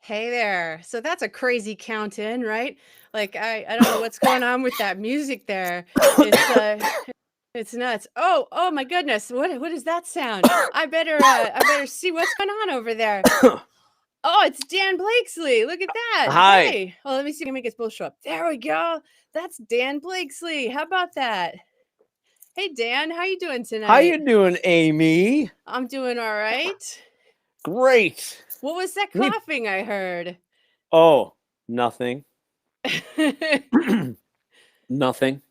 Hey there. So that's a crazy count in, right? Like I don't know what's going on with that music there. It's it's nuts. Oh my goodness. What is that sound? I better see what's going on over there. Oh, it's Dan Blakeslee. Look at that. Hi. Hey. Well, let me see if I can make us both show up. There we go. That's Dan Blakeslee. How about that? Hey Dan, how you doing How you tonight? doing, Amy? I'm doing all right. Great. What was that We coughing I heard? Oh, nothing. Nothing.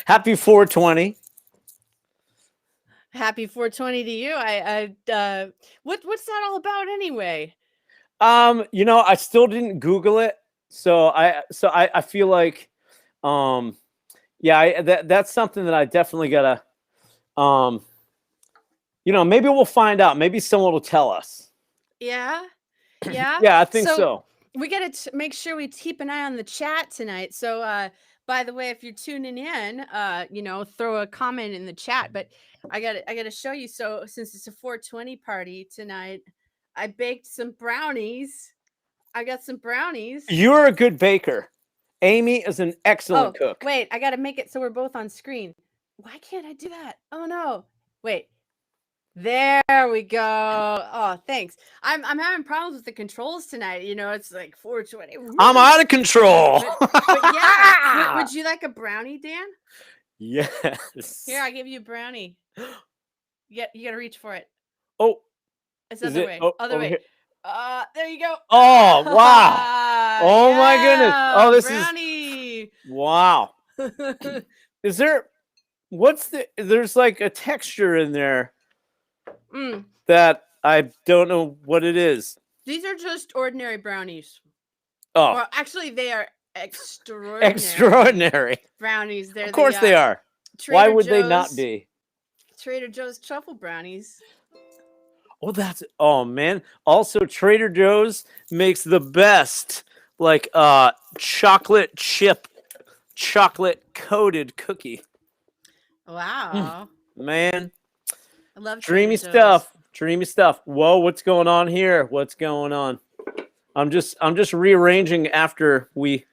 Happy 420. Happy 420 to you. What's that all about anyway? I still didn't Google it. So I feel like yeah, that's something that I definitely gotta maybe we'll find out. Maybe someone will tell us. Yeah. Yeah. Yeah, I think So so. we got to make sure we keep an eye on the chat tonight. So by the way, if you're tuning in, throw a comment in the chat, but I got to show you, so since it's a 420 party tonight, I baked some brownies. I got some brownies. You're a good baker. Amy is an excellent Oh, cook. wait, I got to make it so we're both on screen. Why can't I do that? Oh no. Wait. There we go. Oh, thanks. I'm having problems with the controls tonight. It's like 420. I'm out of control. But yeah. Would you like a brownie, Dan? Yes. Here, I give you a brownie. You gotta reach for it. Oh, It's is other it way. oh, Other over way. here? There you go. Oh, wow. Oh my goodness. Oh, this brownie. is wow. Is there's like a texture in there that I don't know what it is. These are just ordinary brownies. Oh, Well, actually, they are extraordinary. extraordinary. Brownies. They're Of course they are. Why would they not be? Trader Joe's truffle brownies. Oh man. Also, Trader Joe's makes the best like chocolate chip, chocolate coated cookie. Wow. Man. I love Dreamy Trader Joe's. stuff. Dreamy stuff. Whoa, what's going on here? What's going on? I'm just rearranging after we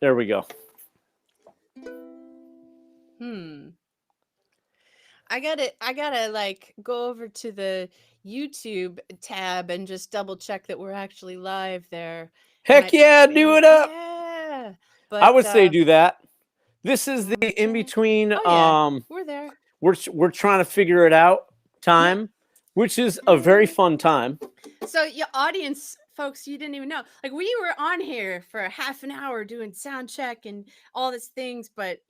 there we go. I gotta like go over to the YouTube tab and just double check that we're actually live there. Heck yeah, do it up. Yeah. But I would say do that. This is the in between we're there. We're trying to figure it out time, which is a very fun time. So your audience folks, you didn't even know. Like, we were on here for half an hour doing sound check and all these things, but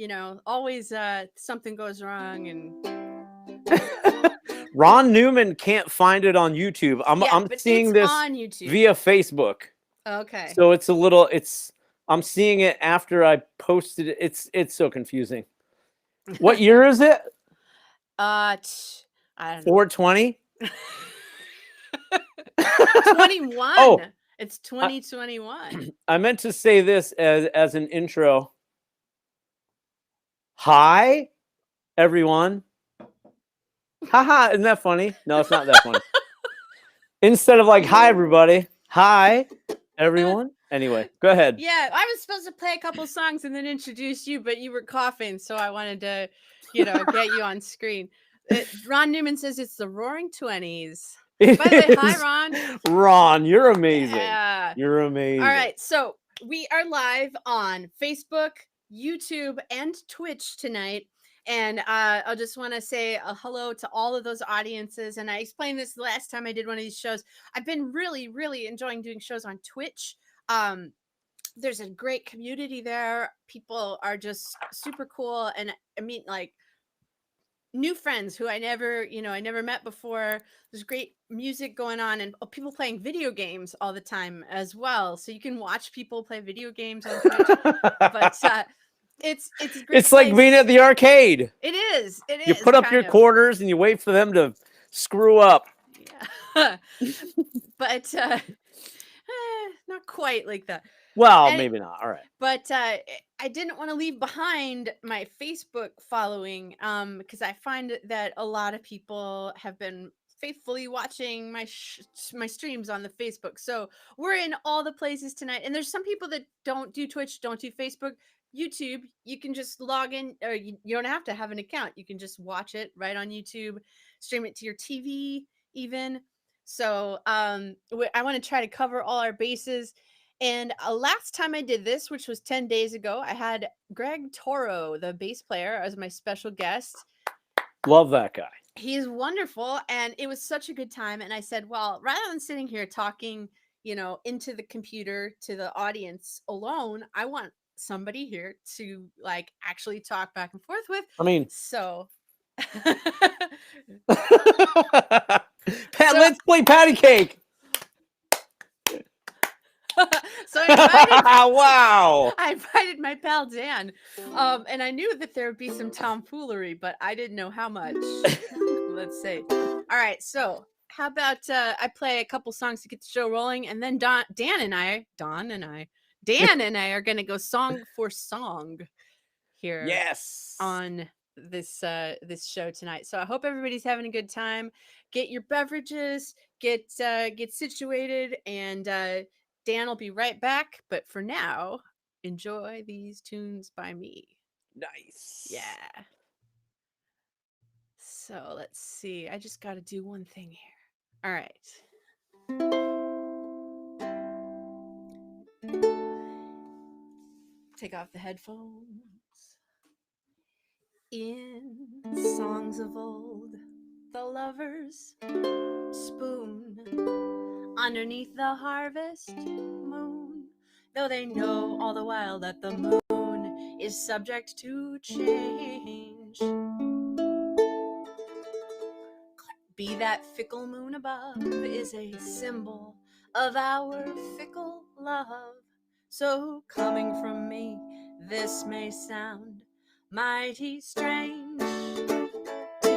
always something goes wrong. And Ron Newman can't find it on YouTube. I'm seeing this on YouTube via Facebook. Okay. So I'm seeing it after I posted it. It's so confusing. What year is it? I don't know. 420? 21. Oh, it's 2021. I meant to say this as an intro. Hi, everyone. Haha, isn't that funny? No, it's not that funny. Instead of like, hi, everybody. Hi, everyone. Anyway, go ahead. Yeah, I was supposed to play a couple songs and then introduce you, but you were coughing, so I wanted to, get you on screen. Ron Newman says it's the Roaring 20s. By the way, hi, Ron. Ron, you're amazing. Yeah. You're amazing. All right, so we are live on Facebook, YouTube, and Twitch tonight. And I just want to say a hello to all of those audiences. And I explained this the last time I did one of these shows. I've been really, really enjoying doing shows on Twitch. There's a great community there. People are just super cool. And I mean, like, new friends who I never met before. There's great music going on, and people playing video games all the time as well. So you can watch people play video games on Twitch. But it's a great It's like being at the arcade. It is. You put up your quarters and you wait for them to screw up. Yeah. But not quite like that. Well, maybe not. All right. But I didn't want to leave behind my Facebook following because I find that a lot of people have been faithfully watching my my streams on the Facebook. So we're in all the places tonight. And there's some people that don't do Twitch, don't do Facebook, YouTube. You can just log in, or you don't have to have an account. You can just watch it right on YouTube, stream it to your TV even. So I want to try to cover all our bases. And last time I did this, which was 10 days ago, I had Greg Toro, the bass player, as my special guest. Love that guy. He's wonderful, and it was such a good time. And I said, well, rather than sitting here talking, into the computer to the audience alone, I want somebody here to like actually talk back and forth with. I mean, so let's play patty cake. So I wow. invited my pal Dan, and I knew that there would be some tomfoolery, but I didn't know how much. Let's see. All right, so how about I play a couple songs to get the show rolling, and then Dan and I are gonna go song for song here. Yes. On this show tonight. So I hope everybody's having a good time. Get your beverages, get situated, and Dan will be right back. But for now, enjoy these tunes by me. Nice. Yeah. So let's see. I just got to do one thing here. All right. Take off the headphones. In songs of old, the lovers spoon underneath the harvest moon, though they know all the while that the moon is subject to change. Be that fickle moon above is a symbol of our fickle love. So coming from me, this may sound mighty strange. 2, 3.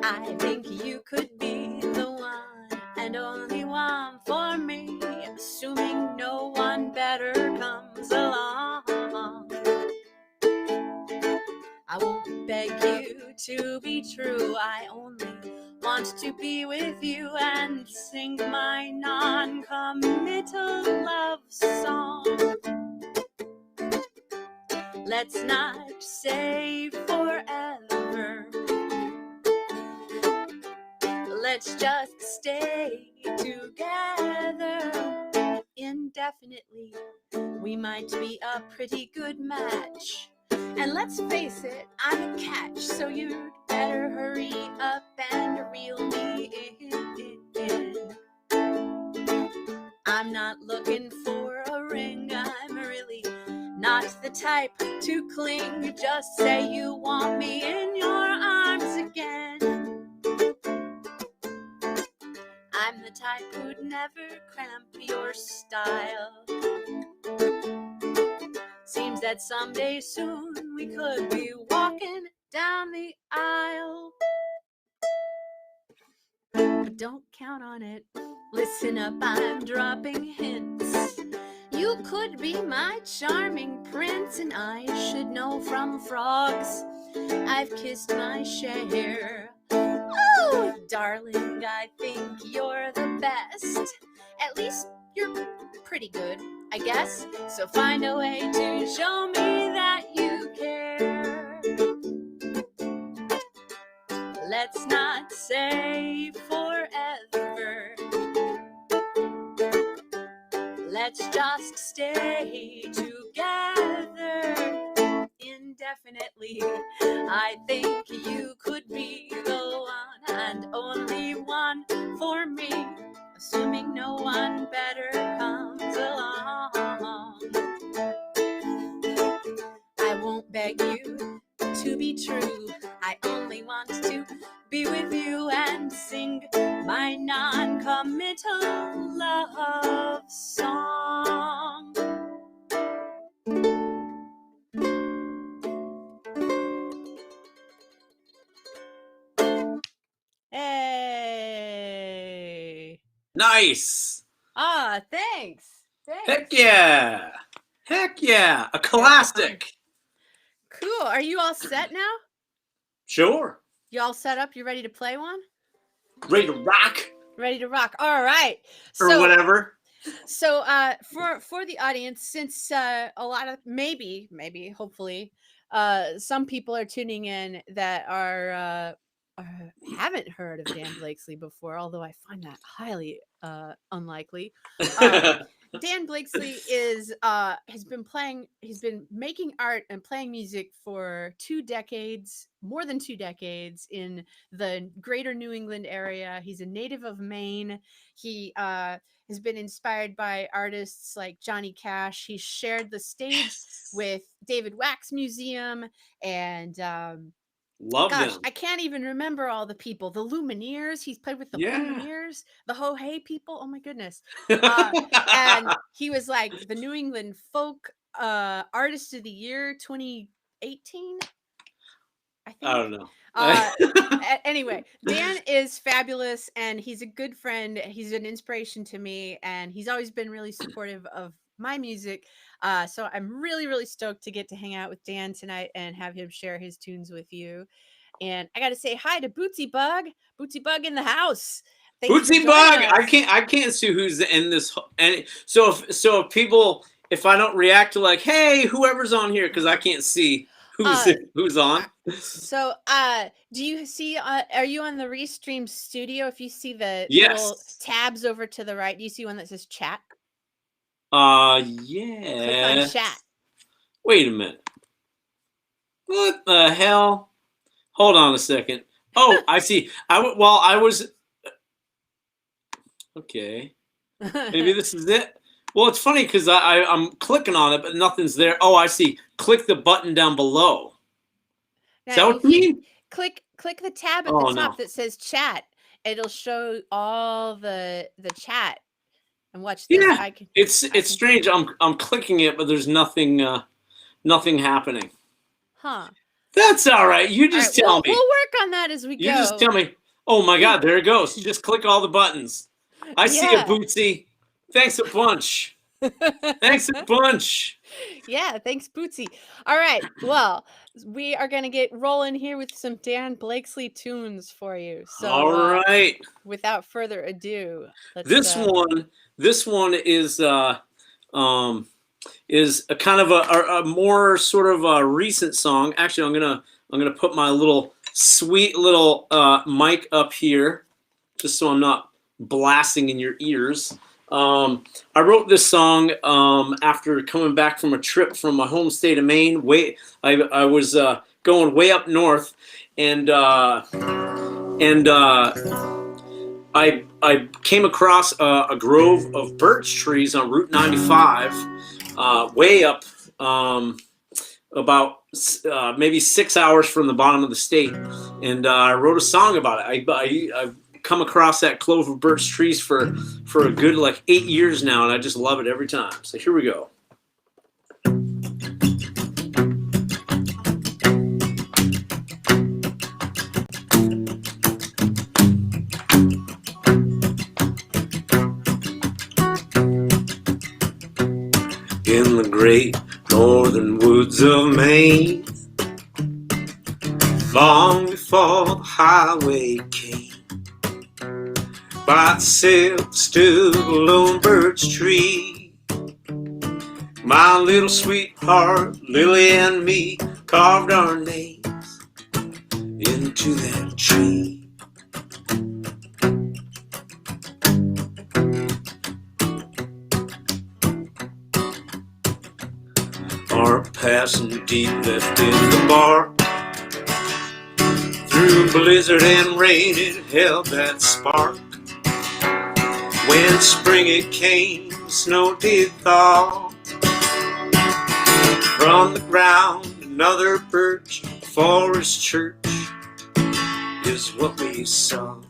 I think you could be the one and only one for me, assuming no one better comes along. I won't beg you to be true, I only want to be with you and sing my non-committal love song. Let's not say forever, let's just stay together indefinitely. We might be a pretty good match, and let's face it, I'm a catch, so you'd better hurry up and reel me in. I'm not looking for a ring, I'm really not the type to cling. Just say you want me in your arms again. I'm the type who'd never cramp your style. Seems that someday soon we could be walking down the aisle. But don't count on it. Listen up, I'm dropping hints. You could be my charming prince, and I should know from frogs I've kissed my share. Oh, darling, I think you're the best. At least you're pretty good, I guess. So find a way to show me that you care. Let's not say forever, let's just stay together indefinitely. I think you could be the one and only one for me, assuming no one better comes along. I won't beg you to be true, I only want to be with you and sing my non-committal love song. Hey! Nice! Ah, thanks! Heck yeah! Heck yeah! A classic! Cool. Are you all set now? Sure. You all set up? You ready to play one? Ready to rock Ready to rock. All right. or So whatever. So for the audience, since a lot of maybe hopefully some people are tuning in that haven't heard of Dan Blakeslee before, although I find that highly unlikely. Dan Blakeslee has been making art and playing music for 2 decades, more than 2 decades, in the greater New England area. He's a native of Maine. He has been inspired by artists like Johnny Cash. He's shared the stage with David Wax Museum and Love gosh, them. I can't even remember all the people. The Lumineers. He's played with the Yeah. Lumineers, the Ho Hey people. Oh my goodness. And he was like the New England Folk Artist of the Year 2018. I think. I don't know. Anyway, Dan is fabulous and he's a good friend. He's an inspiration to me and he's always been really supportive of my music. So I'm really, really stoked to get to hang out with Dan tonight and have him share his tunes with you. And I got to say hi to Bootsy Bug. Bootsy Bug in the house. Thanks for Bootsy joining Bug. us. I can't see who's in this. And so if people, if I don't react to like, hey, whoever's on here, because I can't see who's on. So do you see are you on the Restream Studio? If you see the Yes. little tabs over to the right, do you see one that says chat? Yeah. Click on chat. Wait a minute. What the hell? Hold on a second. Oh, I see. I was okay. Maybe this is it. Well, it's funny because I'm clicking on it, but nothing's there. Oh, I see. Click the button down below. Now, Is that what you mean? Click the tab at the top that says chat. It'll show all the chat. And watch this. Yeah, it's strange. I'm clicking it, but there's nothing happening. Huh. That's all right. You just tell me. We'll work on that as we go. You just tell me. Oh my God, there it goes. Just click all the buttons. I see it, Bootsy. Thanks a bunch. Thanks a bunch. Yeah, thanks, Bootsy. All right. Well, we are going to get rolling here with some Dan Blakeslee tunes for you. So, all right. Without further ado, this one is a kind of a more sort of a recent song. Actually, I'm gonna put my little sweet little mic up here, just so I'm not blasting in your ears. I wrote this song after coming back from a trip from my home state of Maine. I was going way up north, and I came across a grove of birch trees on Route 95, way up about maybe 6 hours from the bottom of the state, and I wrote a song about it. I've come across that clove of birch trees for a good like 8 years now, and I just love it every time. So here we go. In the great northern woods of Maine, long before the highway came, by itself stood a lone birch tree. My little sweetheart, Lily, and me carved our names into that tree. Our passing deep left in the bark. Through blizzard and rain it held that spark. When spring it came, snow did thaw. From the ground another birch, a forest church is what we saw.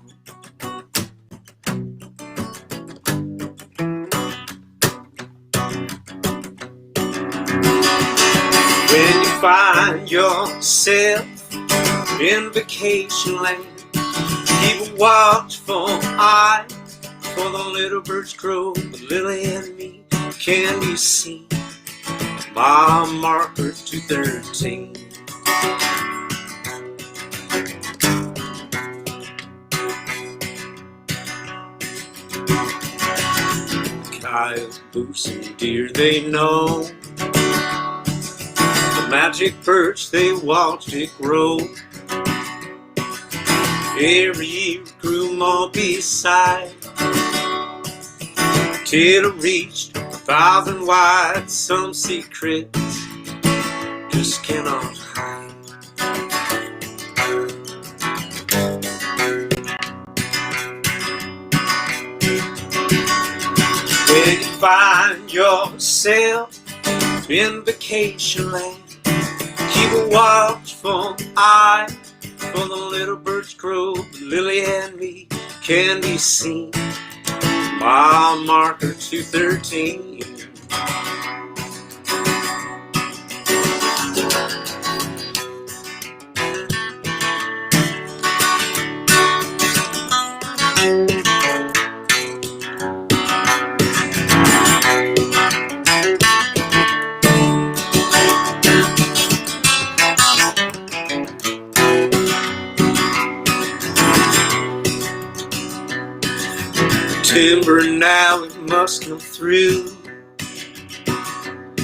When you find yourself in vacation land, keep a watchful eye for the little birch grove. But Lily and me can be seen, mile marker 213. wild goose and deer they know. The magic perch they watched it grow. Every year it grew more beside, till it reached 1,000 wide. Some secrets just cannot hide. When you find yourself in vacation land, keep a watchful eye for the little birds crow. Lily and me can be seen, mile marker 213. Timber now it must come through.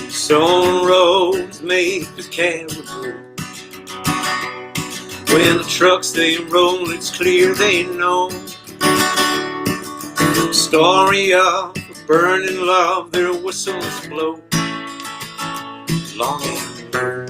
Stone roads made for caribou. When the trucks they roll, it's clear they know the story of a burning love. Their whistles blow long and burn.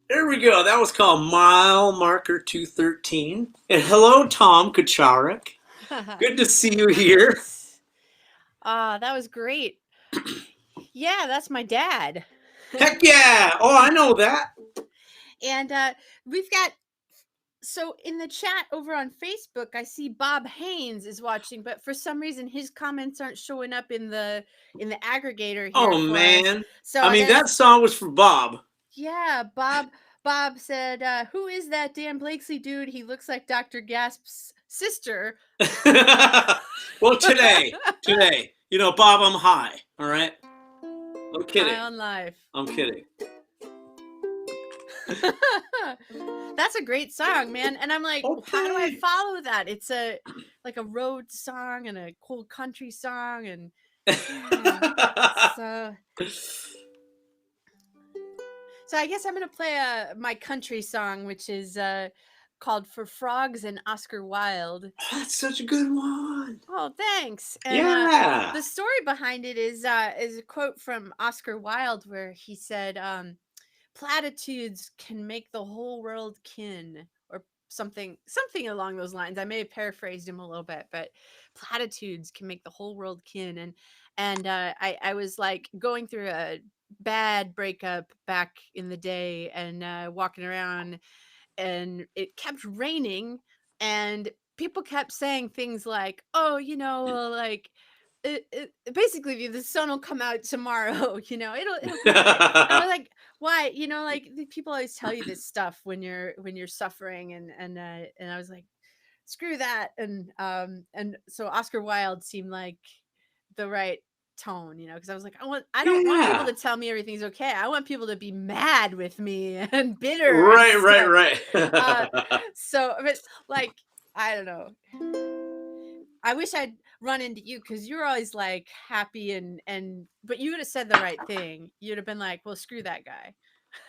There we go. That was called Mile Marker 213. And hello, Tom Kucharik. Good to see you here. That was great. Yeah, that's my dad. Heck yeah. Oh, I know that. And we've got, so in the chat over on Facebook, I see Bob Haynes is watching, but for some reason his comments aren't showing up in the aggregator here. Oh, for man. us. So I mean, that song was for Bob. Yeah, Bob said, who is that Dan Blakeslee dude? He looks like Dr. Gasp's sister. Well, today, you know, Bob, I'm high, all right? I'm kidding. High on life. I'm kidding. That's a great song, man. And I'm like, how do I follow that? It's like a road song and a cool country song, and so I guess I'm gonna play my country song, which is called "For Frogs" and Oscar Wilde. Oh, that's such a good one. Oh, thanks. And, yeah. The story behind it is a quote from Oscar Wilde where he said, "Platitudes can make the whole world kin," or something along those lines. I may have paraphrased him a little bit, but platitudes can make the whole world kin. And I was like going through a bad breakup back in the day, and walking around, and it kept raining, and people kept saying things like, oh, like basically the sun will come out tomorrow, it'll come out. I was like, why? Like people always tell you this stuff when you're suffering, and I was like, screw that. And so Oscar Wilde seemed like the right tone, because I was like, I don't want people to tell me everything's okay. I want people to be mad with me and bitter. Right. So, but like, I don't know. I wish I'd run into you, because you're always like happy but you would have said the right thing. You'd have been like, well, screw that guy.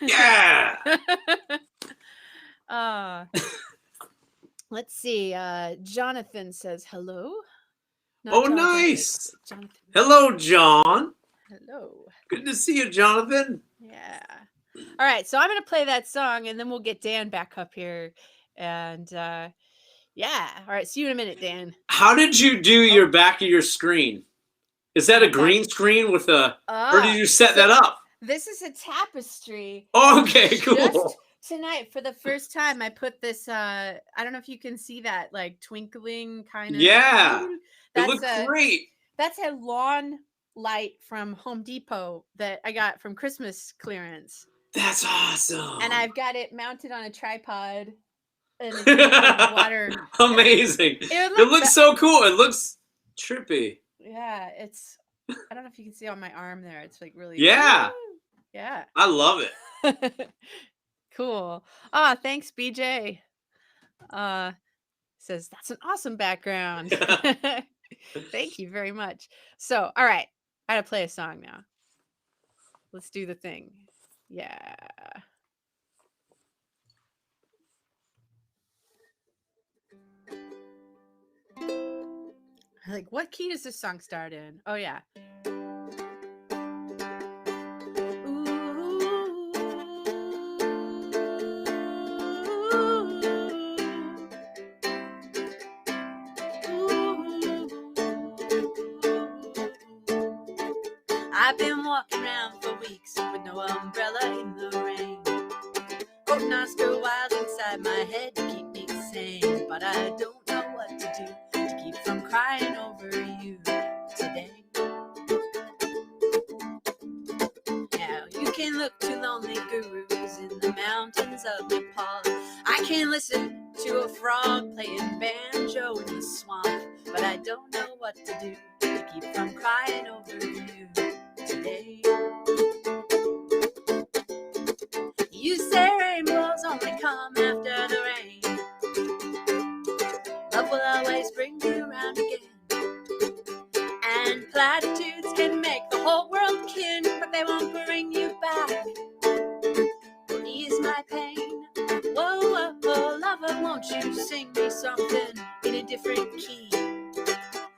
Yeah. Let's see. Jonathan says hello. Oh, Jonathan, nice. Jonathan. Hello, John. Hello. Good to see you, Jonathan. Yeah. All right. So I'm going to play that song, and then we'll get Dan back up here. And yeah. All right. See you in a minute, Dan. How did you do your back of your screen? Is that a green screen with or did you set that up? This is a tapestry. Okay, cool. Just tonight, for the first time, I put this. I don't know if you can see that, like twinkling kind of. Yeah. It That's looked great. That's a lawn light from Home Depot that I got from Christmas clearance. That's awesome. And I've got it mounted on a tripod. And it's made of water. Amazing. It looks so cool. It looks trippy. Yeah, it's. I don't know if you can see on my arm there. It's like really. Yeah. Yeah. I love it. Cool. Thanks, BJ. Says that's an awesome background. Thank you very much. So, all right, I gotta play a song now. Let's do the thing. Yeah. Like, what key does this song start in? Oh yeah. I've been walking around for weeks with no umbrella in the rain. Quoting Oscar Wilde inside my head to keep me sane. But I don't know what to do to keep from crying over you today. Now you can look to lonely gurus in the mountains of Nepal. I can listen to a frog playing banjo in the swamp. But I don't know what to do to keep from crying over you today. You say rainbows only come after the rain. Love will always bring you around again. And platitudes can make the whole world kin, but they won't bring you back or ease my pain. Whoa, whoa, whoa, lover, won't you sing me something in a different key?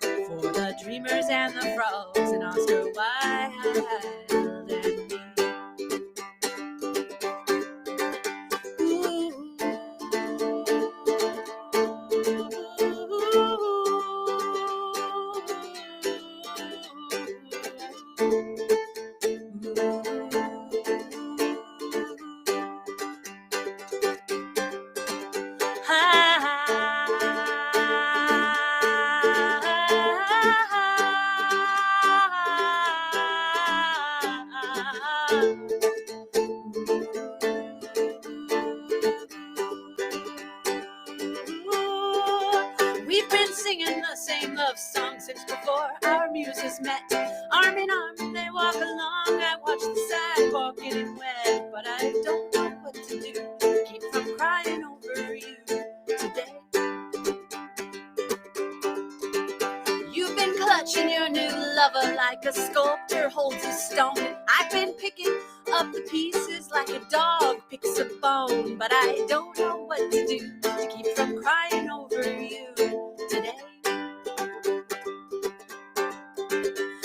For the dreamers and the frogs and Oscar Wilde and me. We've been singing the same love song since before our muses met. Arm in arm, they walk along. I watch the sidewalk getting wet, but I don't know what to do to keep from crying over you today. You've been clutching your new lover like a sculptor holds a stone. I've been picking up the pieces like a dog picks a bone, but I don't know what to do to keep from crying over you today.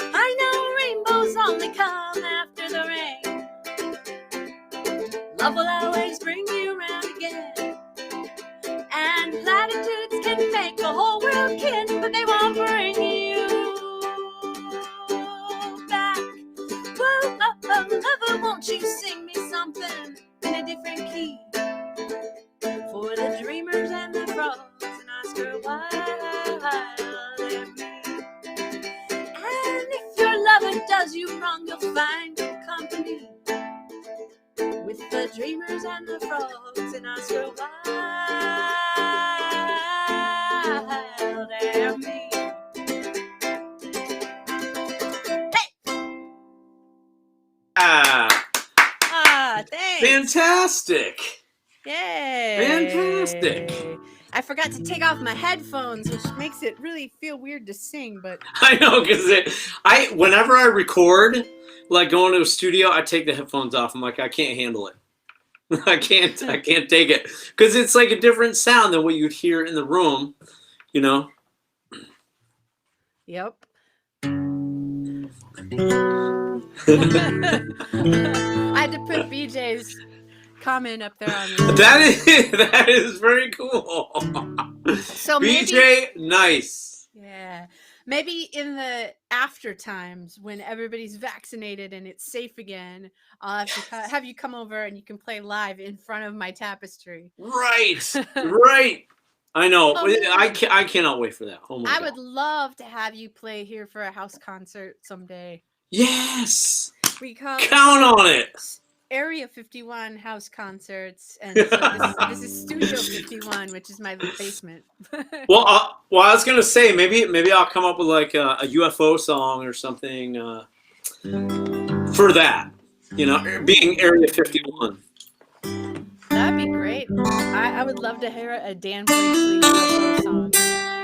I know rainbows only come after the rain. Love will always bring you around again. And platitudes can make the whole world kin, but they won't bring you back. Whoa, oh, oh, lover, won't you sing me something in a different key? For the dreamers and the frogs and Oscar Wilde and me. And if your lover does you wrong, you'll find your company with the dreamers and the frogs and Oscar Wilde and me. Thanks. Fantastic. Yay. Fantastic. I forgot to take off my headphones, which makes it really feel weird to sing, but I know, because whenever I record, like going to a studio, I take the headphones off. I'm like, I can't handle it. I can't take it, because it's like a different sound than what you'd hear in the room, you know. yep. I had to put BJ's comment up there on the that is very cool. So BJ, nice. Yeah. Maybe in the after times when everybody's vaccinated and it's safe again, I'll have to have you come over and you can play live in front of my tapestry. Right, right. I know. Oh, man. I cannot wait for that. Oh my I God. would love to have you play here for a house concert someday. Yes. We call Count on it. Area 51 house concerts, and so this is Studio 51, which is my basement. Well, I was gonna say maybe I'll come up with like a UFO song or something for that. You know, being Area 51. That'd be great. I would love to hear a Dan Blakeslee UFO song.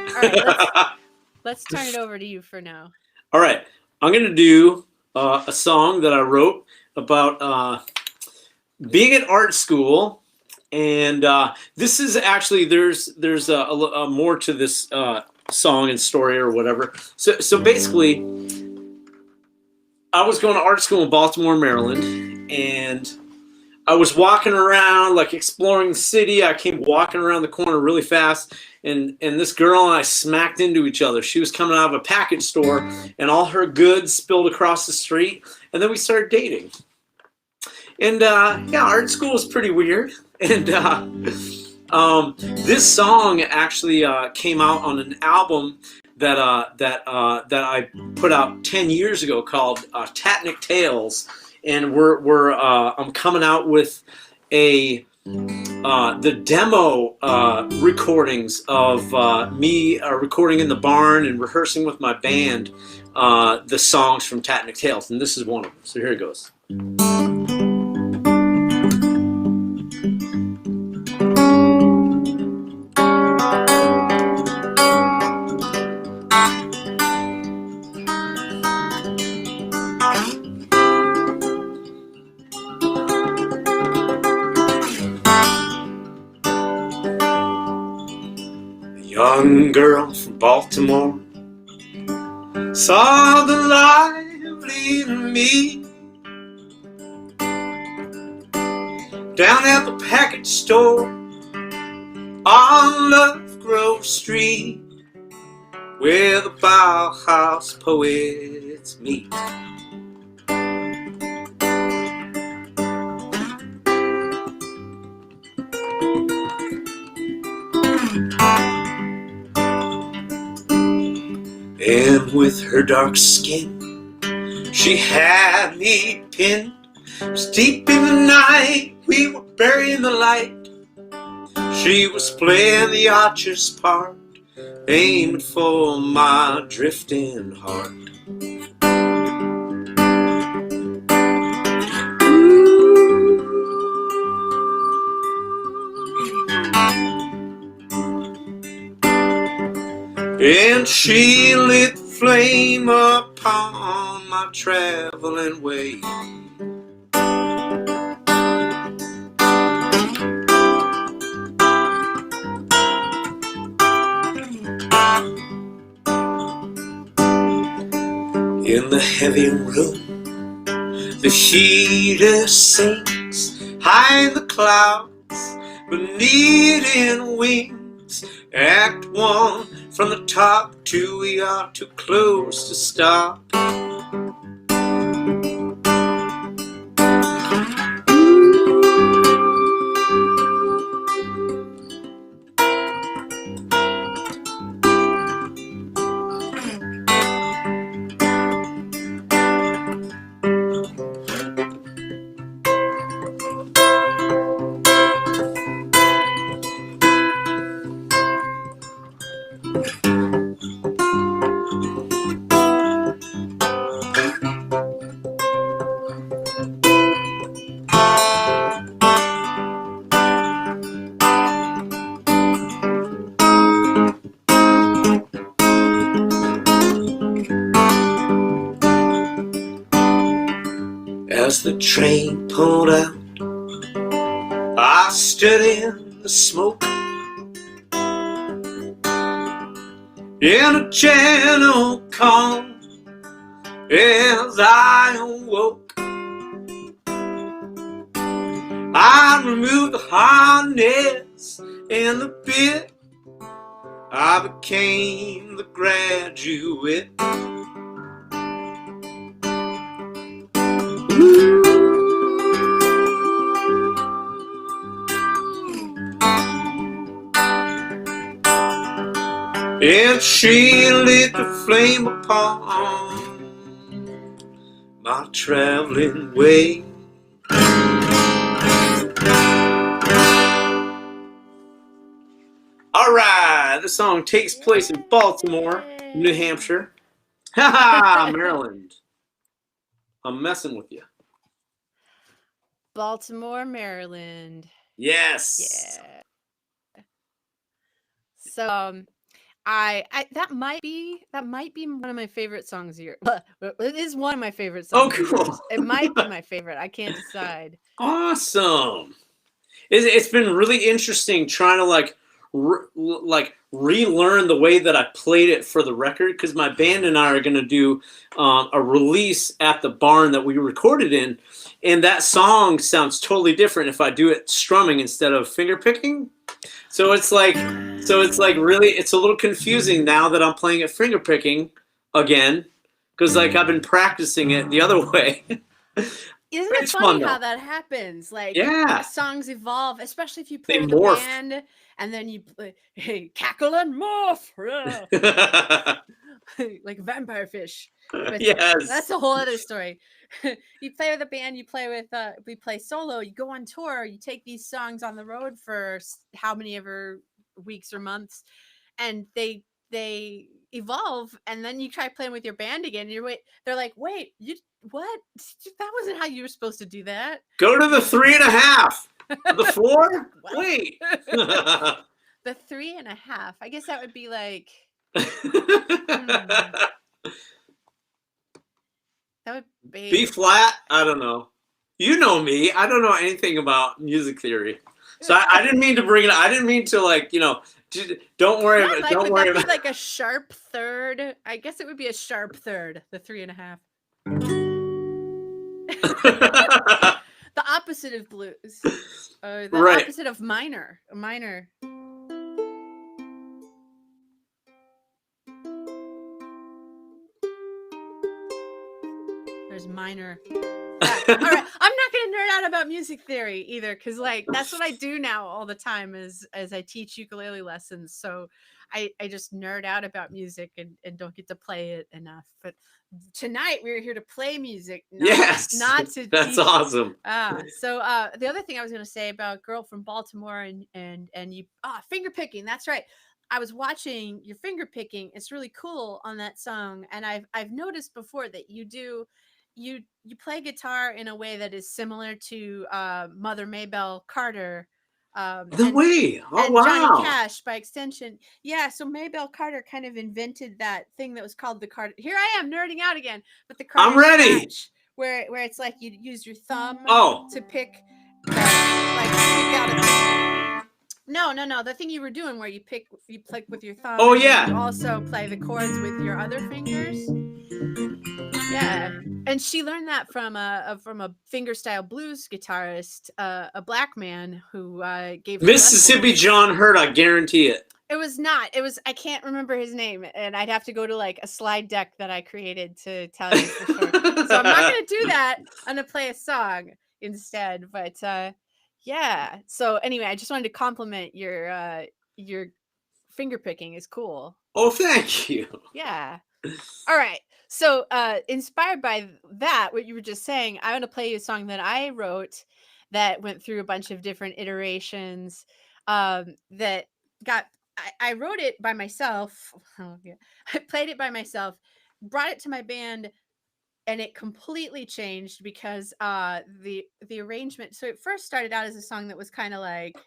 All right, let's turn it over to you for now. All right, I'm gonna do a song that I wrote about being at art school, and this is actually there's a more to this song and story or whatever. So basically, I was going to art school in Baltimore, Maryland, and I was walking around, like exploring the city. I came walking around the corner really fast, and this girl and I smacked into each other. She was coming out of a package store, and all her goods spilled across the street, and then we started dating. And yeah, art school was pretty weird. And this song actually came out on an album that I put out 10 years ago called Tatnick Tales. And I'm coming out with the demo recordings of me recording in the barn and rehearsing with my band the songs from Tatnick Tales, and this is one of them. So here it goes. Young girl from Baltimore saw the lively in me down at the package store on Love Grove Street, where the Bauhaus poets meet. And with her dark skin, she had me pinned. It was deep in the night, we were burying the light. She was playing the archer's part, aiming for my drifting heart. And she lit the flame upon my traveling way. In the heavy room, the heater sinks high in the clouds, but needing wings. Act 1, from the top, 2, we are too close to stop. As the train pulled out, I stood in the smoke. In a gentle calm, as I awoke, I removed the harness and the bit I became the graduate. And she lit the flame upon my traveling way. All right, the song takes place in Baltimore, New Hampshire. Haha, Maryland. I'm messing with you. Baltimore, Maryland. Yes. Yeah. So I that might be one of my favorite songs of yours. It is one of my favorite songs. Oh, of cool. yours. It might be my favorite. I can't decide. Awesome. It's been really interesting trying to relearn the way that I played it for the record, because my band and I are going to do a release at the barn that we recorded in, and that song sounds totally different if I do it strumming instead of finger picking. So it's like really, it's a little confusing now that I'm playing it finger picking again, because like I've been practicing it the other way. Isn't it It's funny fun, how though. that happens? Like, Yeah. songs evolve, especially if you They play with a morph. band and then you play, hey, cackle and morph, yeah. Like a vampire fish. But Yes. that's a whole other story. You play with a band, you play with, we play solo, you go on tour, you take these songs on the road for how many ever weeks or months, and they evolve, and then you try playing with your band again, and they're like, wait, you what? That wasn't how you were supposed to do that. Go to the 3.5. The 4? What? Wait. The 3.5. I guess that would be like that would be B flat? I don't know. You know me. I don't know anything about music theory. So I didn't mean to bring it up. I didn't mean to don't worry about it. Don't would worry that about be like a sharp third? I guess it would be a sharp third, the 3.5. The opposite of blues. The Right. opposite of minor. A minor. There's minor. All right, I'm not gonna nerd out about music theory either, because like that's what I do now all the time as I teach ukulele lessons. So I just nerd out about music and don't get to play it enough. But tonight we were here to play music, not to That's teach. awesome. So the other thing I was gonna say about Girl from Baltimore and you finger picking. That's right. I was watching your finger picking. It's really cool on that song, and I've noticed before that you do. You play guitar in a way that is similar to Mother Maybelle Carter, and Johnny Cash by extension. Yeah, so Maybelle Carter kind of invented that thing that was called the Carter. Here I am nerding out again, but the Carter I'm ready. scratch, where it's like you use your thumb to pick, pick out a. No. The thing you were doing where you pick with your thumb. Oh, and yeah. you also play the chords with your other fingers. Yeah, and she learned that from a fingerstyle blues guitarist, a black man who gave her Mississippi lessons. John Hurt, I guarantee it. It was not. It was. I can't remember his name, and I'd have to go to like a slide deck that I created to tell you for sure. So I'm not gonna do that. I'm gonna play a song instead. But yeah. So anyway, I just wanted to compliment your finger picking is cool. Oh, thank you. Yeah. All right. So inspired by that, what you were just saying, I want to play you a song that I wrote that went through a bunch of different iterations. That got I wrote it by myself. Oh, yeah. I played it by myself, brought it to my band, and it completely changed because the arrangement. So it first started out as a song that was kind of like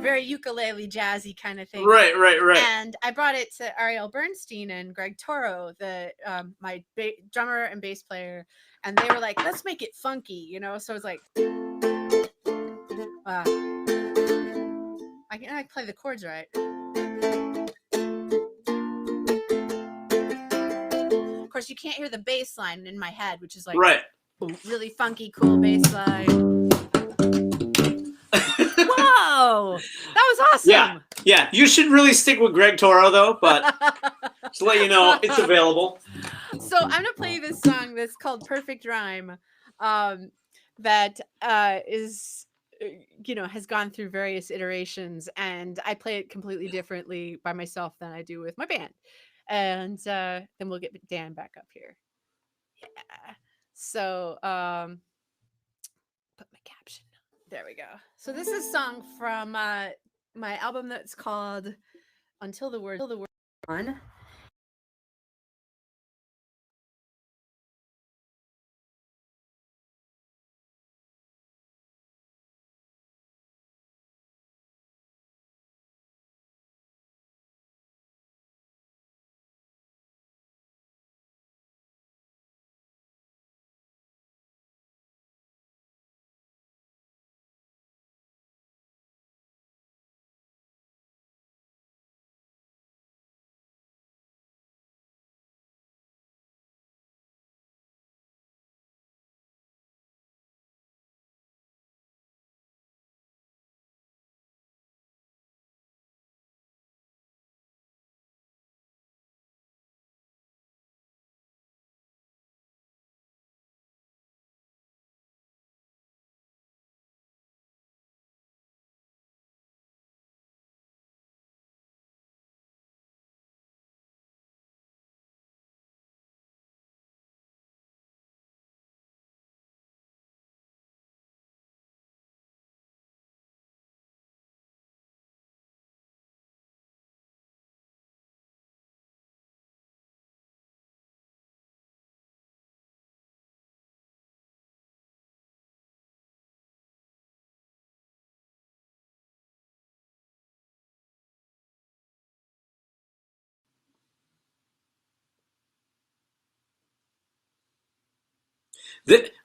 very ukulele jazzy kind of thing. Right. And I brought it to Ariel Bernstein and Greg Toro, the my drummer and bass player, and they were like, "Let's make it funky," So it's like, I play the chords right. Of course, you can't hear the bass line in my head, which is like, right. really funky, cool bass line. Whoa, that was awesome. Yeah. You should really stick with Greg Toro though, but just to let you know, it's available. So I'm gonna play this song that's called "Perfect Rhyme," that is, has gone through various iterations, and I play it completely differently by myself than I do with my band. And then we'll get Dan back up here. Yeah. So put my caption. There we go. So this is a song from my album that's called "Until the Word On."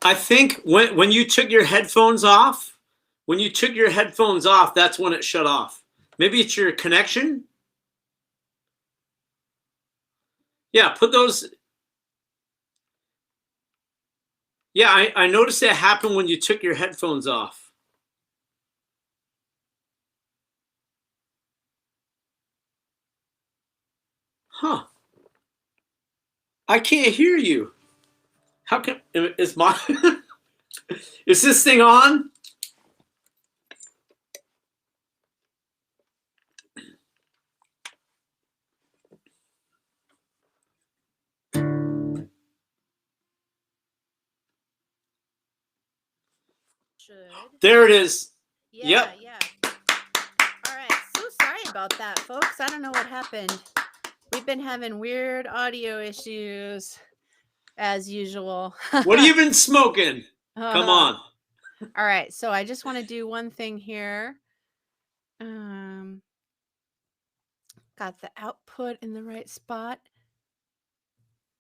I think when you took your headphones off, that's when it shut off. Maybe it's your connection. Yeah, put those. Yeah, I noticed that happened when you took your headphones off. Huh. I can't hear you. How can is my is this thing on? There it is. Yeah, Yep. yeah. All right. So sorry about that, folks. I don't know what happened. We've been having weird audio issues as usual. What have you been smoking? Come on. All right. So I just want to do one thing here. Got the output in the right spot.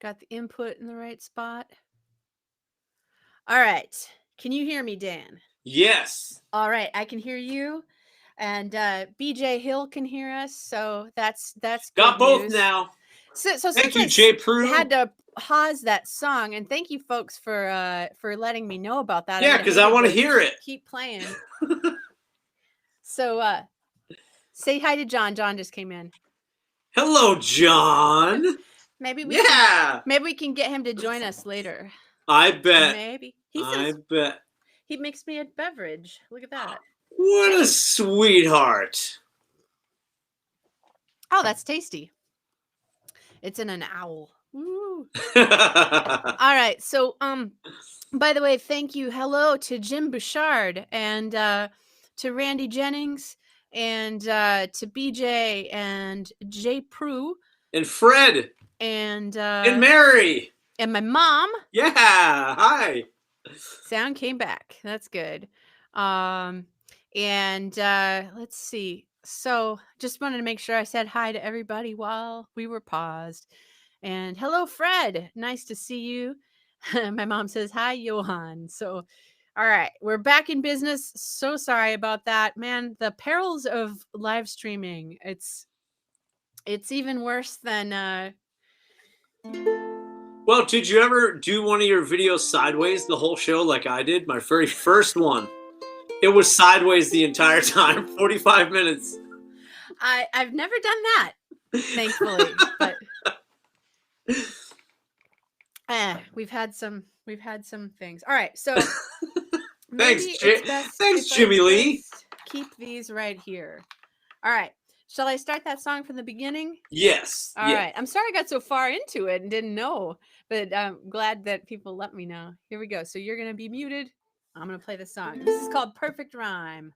Got the input in the right spot. All right. Can you hear me, Dan? Yes. All right. I can hear you. And BJ Hill can hear us. So that's got good both news. now. So thank since you, I Jay Prue. had to pause that song, and thank you folks for letting me know about that. Yeah, because I want to hear it. Keep playing. So say hi to John. John just came in. Hello, John. Maybe we can get him to join us later. I bet. Maybe. I bet. He makes me a beverage. Look at that. What a sweetheart. Oh, that's tasty. It's in an owl. Woo. All right. So by the way, thank you. Hello to Jim Bouchard and to Randy Jennings and to BJ and Jay Prue and Fred and Mary and my mom. Yeah, hi. Sound came back. That's good. And let's see. So just wanted to make sure I said hi to everybody while we were paused. And hello, Fred. Nice to see you. My mom says hi, Johan. So, all right, we're back in business. So sorry about that, man. The perils of live streaming. It's even worse than Well, did you ever do one of your videos sideways the whole show like I did? My very first one. It was sideways the entire time, 45 minutes. I've never done that, thankfully, but we've had some things. All right, so Thanks, maybe it's best thanks, if I Jimmy Lee. just keep these right here. All right. Shall I start that song from the beginning? Yes. All right. I'm sorry I got so far into it and didn't know, but I'm glad that people let me know. Here we go. So you're going to be muted. I'm going to play the song. This is called Perfect Rhyme.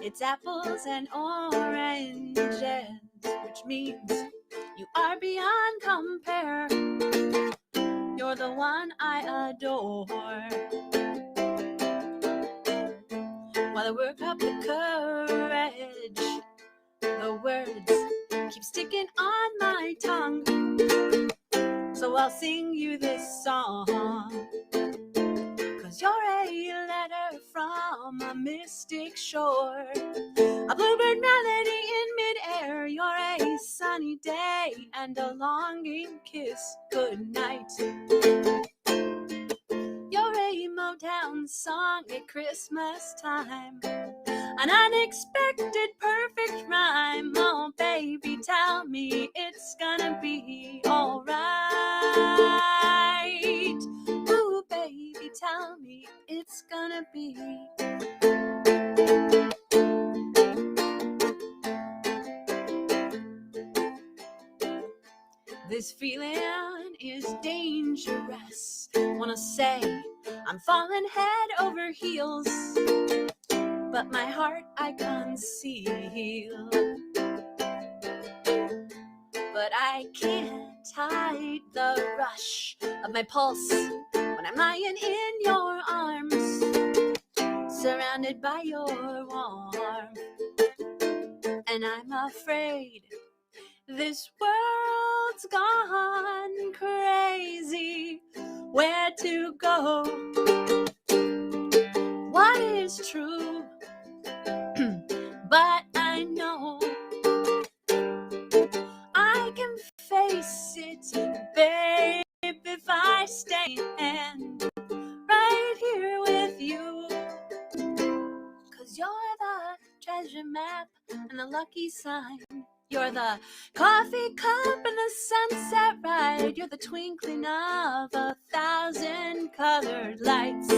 It's apples and oranges, which means you are beyond compare. You're the one I adore. While I work up the courage, the words keep sticking on my tongue. So I'll sing you this song, 'cause you're a letter from a mystic shore, a bluebird melody in midair. You're a sunny day and a longing kiss goodnight. You're a Motown song at Christmas time, an unexpected perfect rhyme. Oh, baby, tell me it's gonna be alright. Ooh, baby, tell me it's gonna be. This feeling is dangerous. Wanna say I'm falling head over heels, but my heart I conceal. But I can't hide the rush of my pulse when I'm lying in your arms, surrounded by your warmth. And I'm afraid this world's gone crazy. Where to go? What is true? But I know I can face it, babe, if I stand right here with you. 'Cause you're the treasure map and the lucky sign. You're the coffee cup and the sunset ride. You're the twinkling of 1,000 colored lights.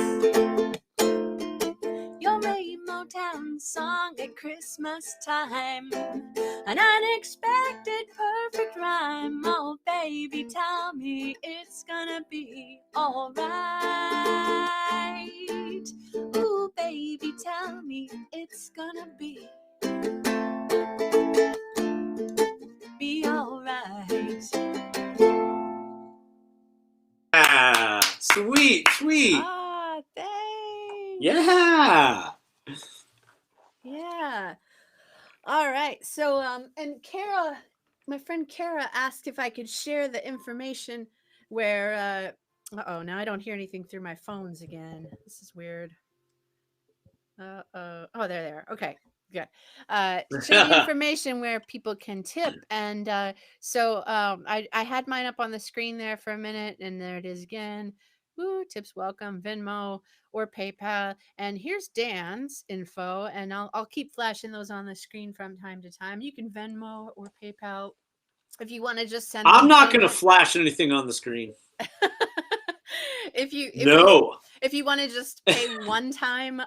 You're a Motown song at Christmas time, an unexpected perfect rhyme. Oh, baby, tell me it's gonna be alright. Ooh, baby, tell me it's gonna be alright. Ah, sweet. Ah, thanks. Yeah. Yeah. All right. So, and Kara, my friend Kara asked if I could share the information where, uh-oh, now I don't hear anything through my phones again. This is weird. Oh, there they are. Okay, good. Share the information where people can tip. And I had mine up on the screen there for a minute, and there it is again. Woo, tips welcome, Venmo or PayPal. And here's Dan's info, and I'll keep flashing those on the screen from time to time. You can Venmo or PayPal if you want to just send. I'm not going to flash anything on the screen. If you want to just pay one time,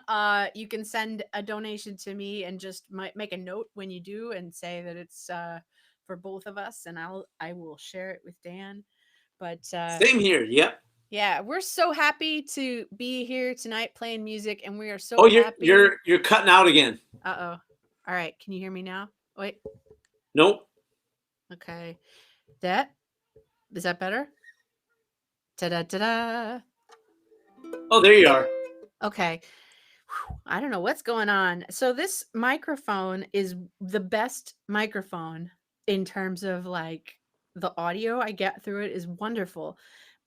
you can send a donation to me and just make a note when you do and say that it's for both of us, and I will share it with Dan. But same here. Yep. Yeah, we're so happy to be here tonight playing music, and we are so happy. You're cutting out again. Uh-oh. All right, can you hear me now? Wait. Nope. Okay. Is that better? Ta-da-ta-da. Oh, there you are. Okay. I don't know what's going on. So this microphone is the best microphone in terms of like the audio I get through it is wonderful,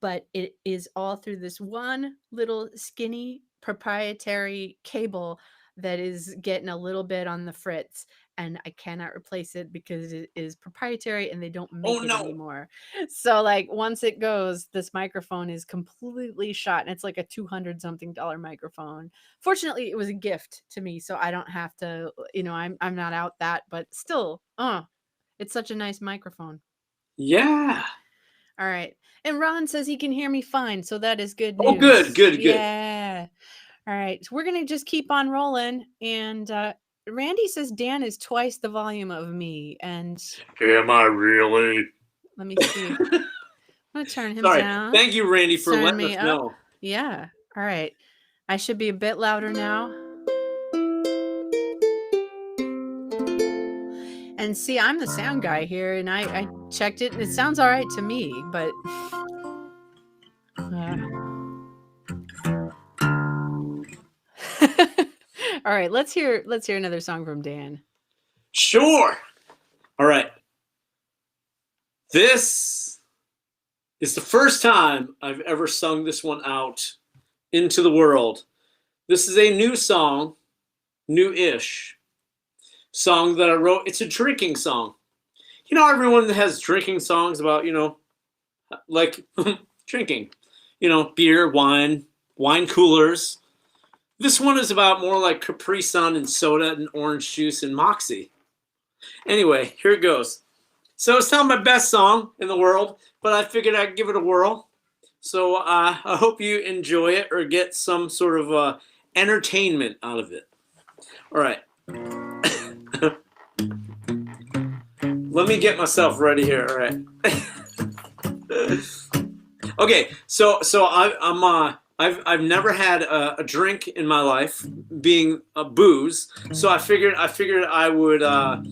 but it is all through this one little skinny proprietary cable that is getting a little bit on the fritz, and I cannot replace it because it is proprietary and they don't make Oh, it no. anymore. So like once it goes, this microphone is completely shot, and it's like a $200 something microphone. Fortunately, it was a gift to me, so I don't have to, I'm not out that, but still, it's such a nice microphone. Yeah. All right. And Ron says he can hear me fine, so that is good news. Oh, good. Yeah. All right. So we're going to just keep on rolling. And Randy says Dan is twice the volume of me. And am I really? Let me see. I'm going to turn him Sorry. down. Thank you, Randy, for Turn letting me us up. know. Yeah. All right. I should be a bit louder now. And see, I'm the sound guy here, and I checked it, and it sounds all right to me, but all right, let's hear another song from Dan. Sure. All right. This is the first time I've ever sung this one out into the world. This is a new song, new-ish song that I wrote. It's a drinking song. You know, everyone has drinking songs about, like drinking, beer, wine coolers. This one is about more like Capri Sun and soda and orange juice and Moxie. Anyway, here it goes. So it's not my best song in the world, but I figured I'd give it a whirl. So I hope you enjoy it or get some sort of entertainment out of it. All right. Let me get myself ready here. All right. Okay. So I've never had a drink in my life, being a booze. So I figured I would I'd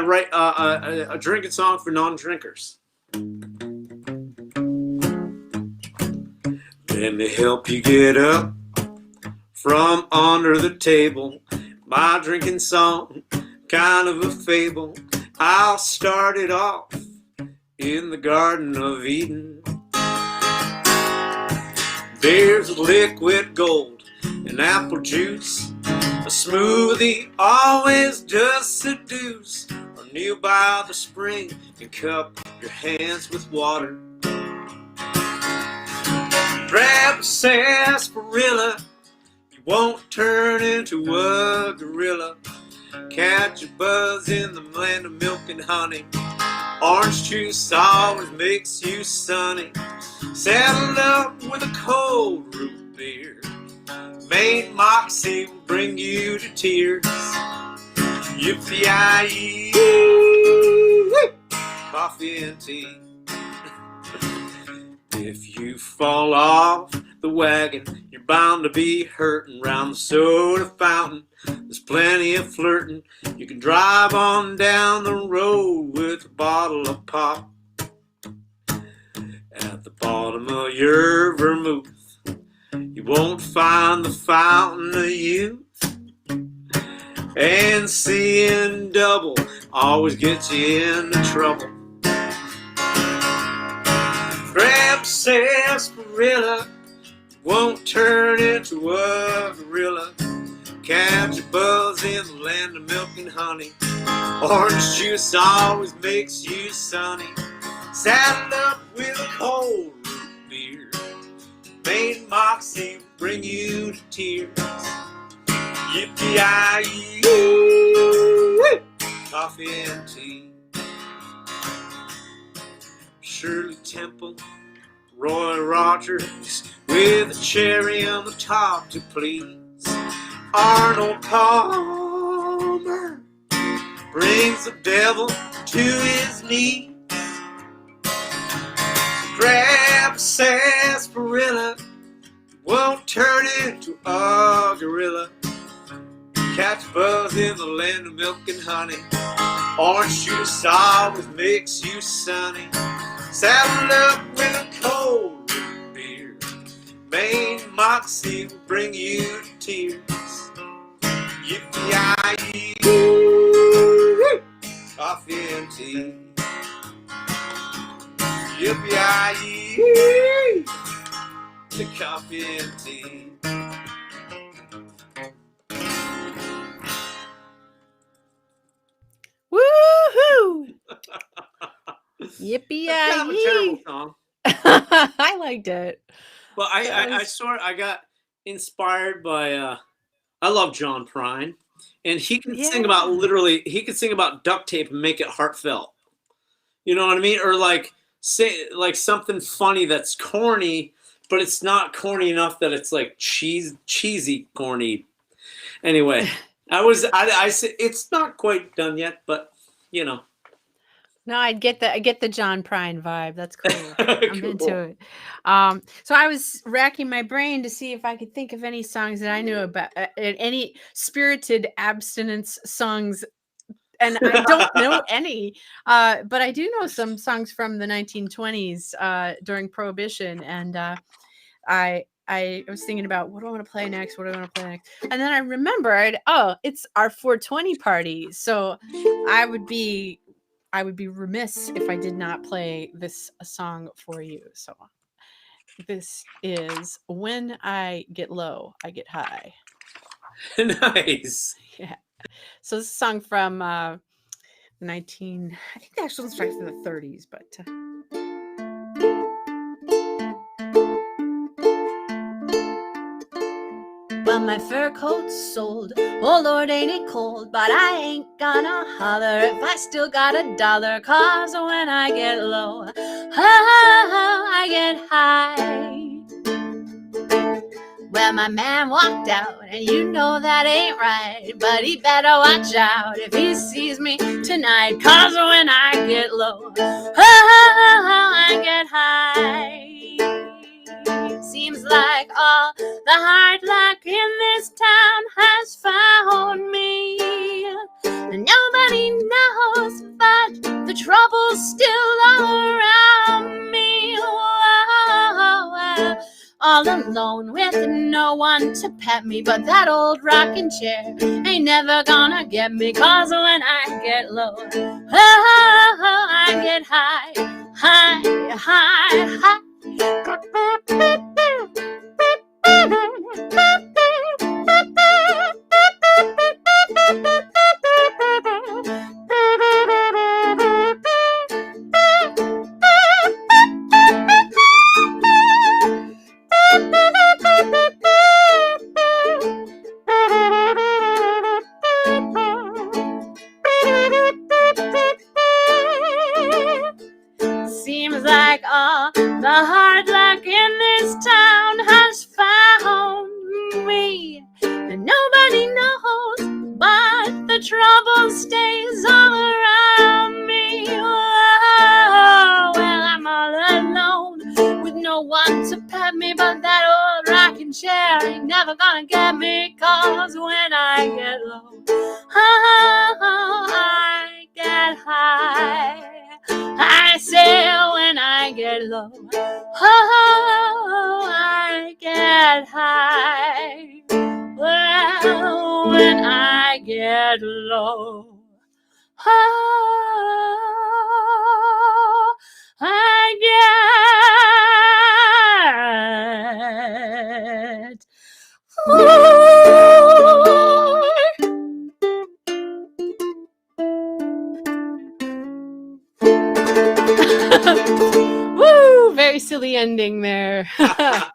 write a drinking song for non-drinkers. Let me help you get up from under the table. My drinking song, kind of a fable. I'll start it off in the Garden of Eden. There's liquid gold and apple juice. A smoothie always does seduce. Or kneel by the spring and cup your hands with water. Grab a sarsaparilla, you won't turn into a gorilla. Catch a buzz in the land of milk and honey. Orange juice always makes you sunny. Saddle up with a cold root beer. Main Moxie will bring you to tears. Yippee-yi-yi, coffee and tea. If you fall off the wagon, you're bound to be hurting. Round the soda fountain, there's plenty of flirting. You can drive on down the road with a bottle of pop. At the bottom of your vermouth, you won't find the fountain of youth. And seeing double always gets you into trouble. Grab a sarsaparilla, won't turn into a gorilla. Catch a buzz in the land of milk and honey. Orange juice always makes you sunny. Saddle up with a cold root beer. Main Moxie will bring you to tears. Yippee-yi-yi, coffee and tea. Shirley Temple, Roy Rogers, with a cherry on the top to please. Arnold Palmer brings the devil to his knees. Grab a sarsaparilla, won't turn into a gorilla. Catch a buzz in the land of milk and honey. Orange juice always makes you sunny. Saddle up with a cold root beer. Main Moxie will bring you to tears. Yippee-yi-yi, coffee and tea. Yippee-yi-yi, the coffee and tea. Yippee That's kind of a terrible song. I liked it. But I was- got inspired by I love John Prine, and he can sing about he can sing about duct tape and make it heartfelt. You know what I mean? Or like say like something funny that's corny, but it's not corny enough that it's like cheesy corny. Anyway, I said it's not quite done yet, but you know. No, I get the John Prine vibe. That's cool. I'm Cool. into it. So I was racking my brain to see if I could think of any songs that I knew about, any spirited abstinence songs, and I don't know any. But I do know some songs from the 1920s during Prohibition, and I was thinking about what do I want to play next? What do I want to play next? And then I remembered, oh, it's our 420 party. So I would be remiss if I did not play this song for you. So this is When I Get Low, I Get High. Nice. Yeah. So this is a song from I think the actual strikes from the 30s, but well, my fur coat's sold. Oh Lord, ain't it cold? But I ain't gonna holler if I still got $1. 'Cause when I get low, I get high. Well, my man walked out, and you know that ain't right. But he better watch out if he sees me tonight. 'Cause when I get low, I get high. Seems like all the hard luck in this town has found me. Nobody knows, but the trouble's still around me. Whoa, all alone with no one to pet me, but that old rocking chair ain't never gonna get me. 'Cause when I get low, I get high, high, high, high. Seems like all the hard luck in this town has found me. And nobody knows, but the trouble stays all around me. Oh, well, I'm all alone with no one to pet me, but that old rocking chair ain't never gonna get me. 'Cause when I get low, I get high. I say when I get low, I get high. Well, when I get low, I get woo! Very silly ending there. That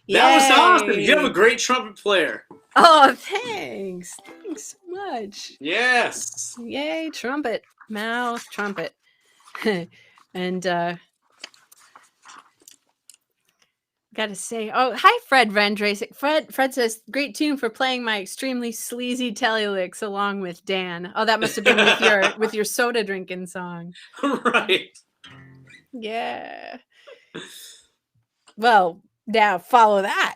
was awesome. You have a great trumpet player. Oh, thanks. Thanks so much. Yes. Yay, trumpet. Mouth trumpet. And gotta say, oh, hi, Fred Vendrace. Fred says, great tune for playing my extremely sleazy telly licks along with Dan. Oh, that must have been with your soda drinking song. Right. Yeah. Well, now follow that.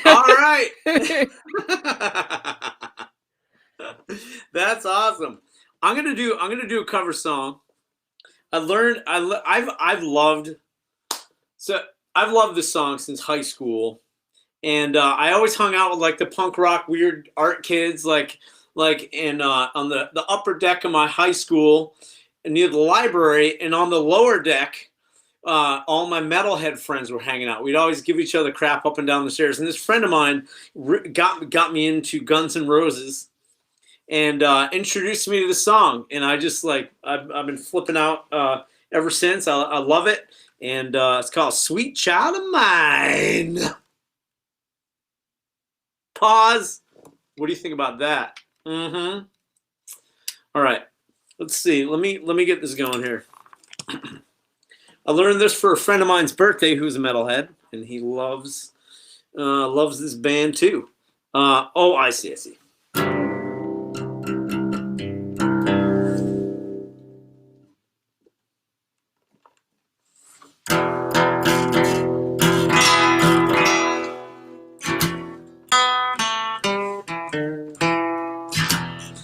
All right. That's awesome. I'm gonna do a cover song. I've loved this song since high school, and I always hung out with like the punk rock weird art kids, like in on the upper deck of my high school near the library, and on the lower deck. All my metalhead friends were hanging out. We'd always give each other crap up and down the stairs. And this friend of mine got me into Guns N' Roses. and introduced me to the song, and I just like I've been flipping out ever since. I love it, and it's called "Sweet Child of Mine." Pause. What do you think about that? Mm-hmm. All right. Let's see. Let me get this going here. I learned this for a friend of mine's birthday who's a metalhead, and he loves this band too. Oh, I see.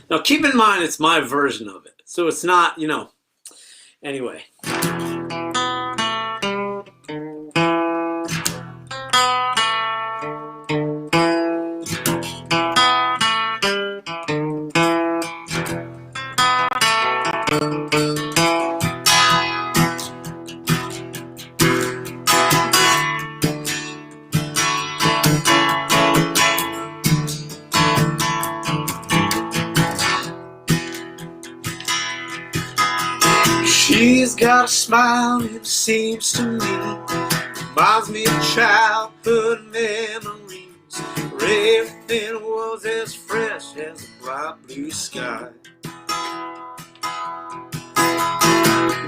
Now, keep in mind, it's my version of it. So it's not, anyway. She's got a smile, it seems to me, reminds me of childhood memories, where everything was as fresh as a bright blue sky.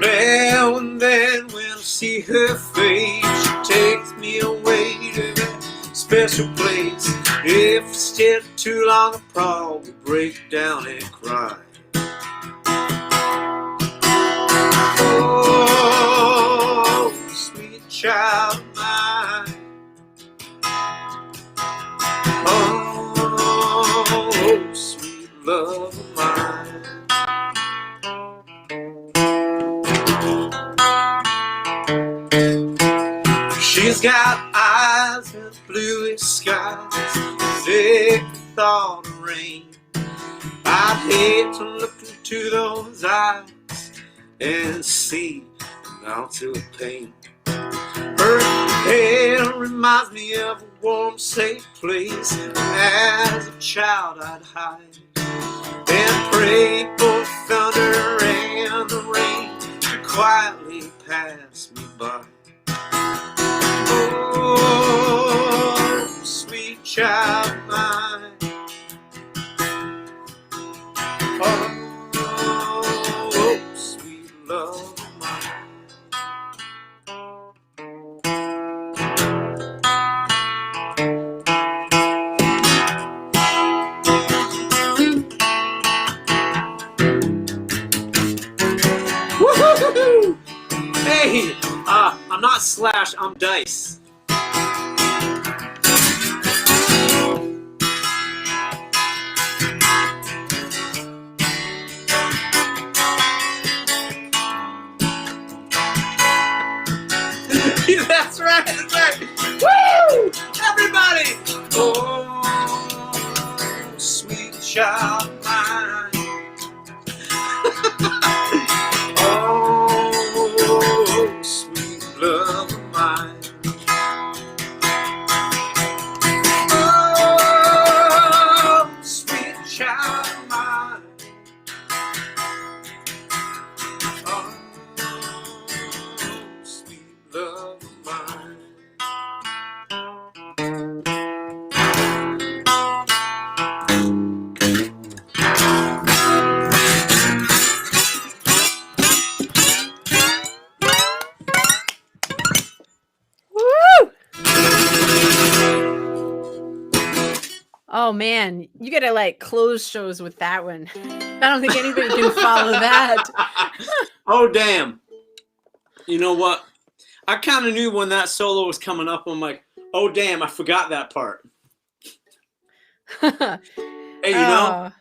Now and then when I see her face, she takes me away to that special place. If I stay too long, I'll probably break down and cry. Oh, sweet child of mine. Oh, sweet love of mine. She's got eyes as blue as skies, sick of thought of rain. I'd hate to look into those eyes and see an ounce of pain. Her hair reminds me of a warm, safe place. As a child I'd hide and pray for thunder and the rain to quietly pass me by. Oh, sweet child of mine. Oh, sweet love of mine. Woo-hoo-hoo-hoo! Hey, I'm not Slash, I'm Dice. That's right, that's right. Woo! Everybody! Oh, sweet child of mine. Oh, sweet love of mine. Oh, sweet child of mine. Oh, sweet love of mine. Oh man, you gotta like close shows with that one. I don't think anybody can follow that. Oh, damn. You know what? I kind of knew when that solo was coming up. I'm like, oh, damn, I forgot that part. Hey, Oh.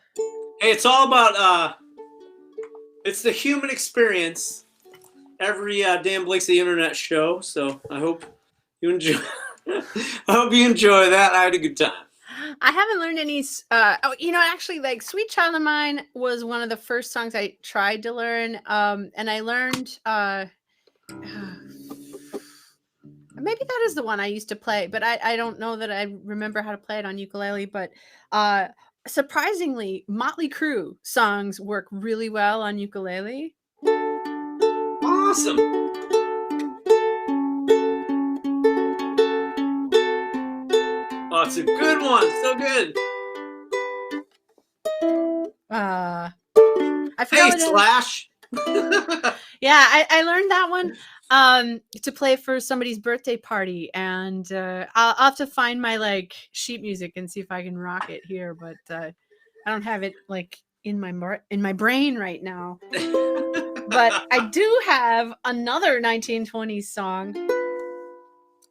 hey, it's all about, it's the human experience. Every Dan Blakeslee internet show. So I hope you enjoy. I hope you enjoy that. I had a good time. I haven't learned any. Actually, like "Sweet Child of Mine" was one of the first songs I tried to learn, and I learned. Maybe that is the one I used to play, but I don't know that I remember how to play it on ukulele. But surprisingly, Motley Crue songs work really well on ukulele. Awesome. Oh, it's a good one. So good. I Hey, forgot what it is. Slash. Yeah, I learned that one to play for somebody's birthday party, and I'll have to find my like sheet music and see if I can rock it here, but I don't have it like in my brain right now. But I do have another 1920s song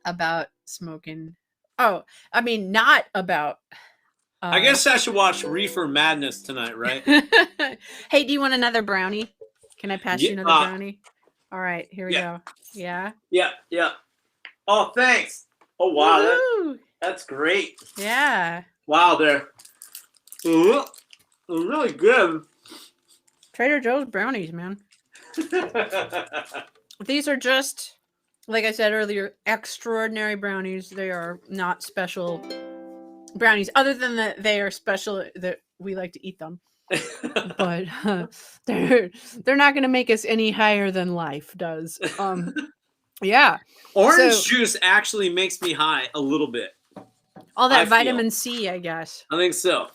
about smoking. Oh, I mean, not about. I guess I should watch Reefer Madness tonight, right? Hey, do you want another brownie? Can I pass you Yeah. another brownie? All right, here we Yeah. go. Yeah. Yeah. Oh, thanks. Oh, wow. Woohoo! That's great. Yeah. Wow, they're really good. Trader Joe's brownies, man. These are just, like I said earlier, extraordinary brownies. They are not special brownies, other than that they are special that we like to eat them. But they're not going to make us any higher than life does. Yeah. Orange juice actually makes me high a little bit. All that I vitamin C, I guess. I think so.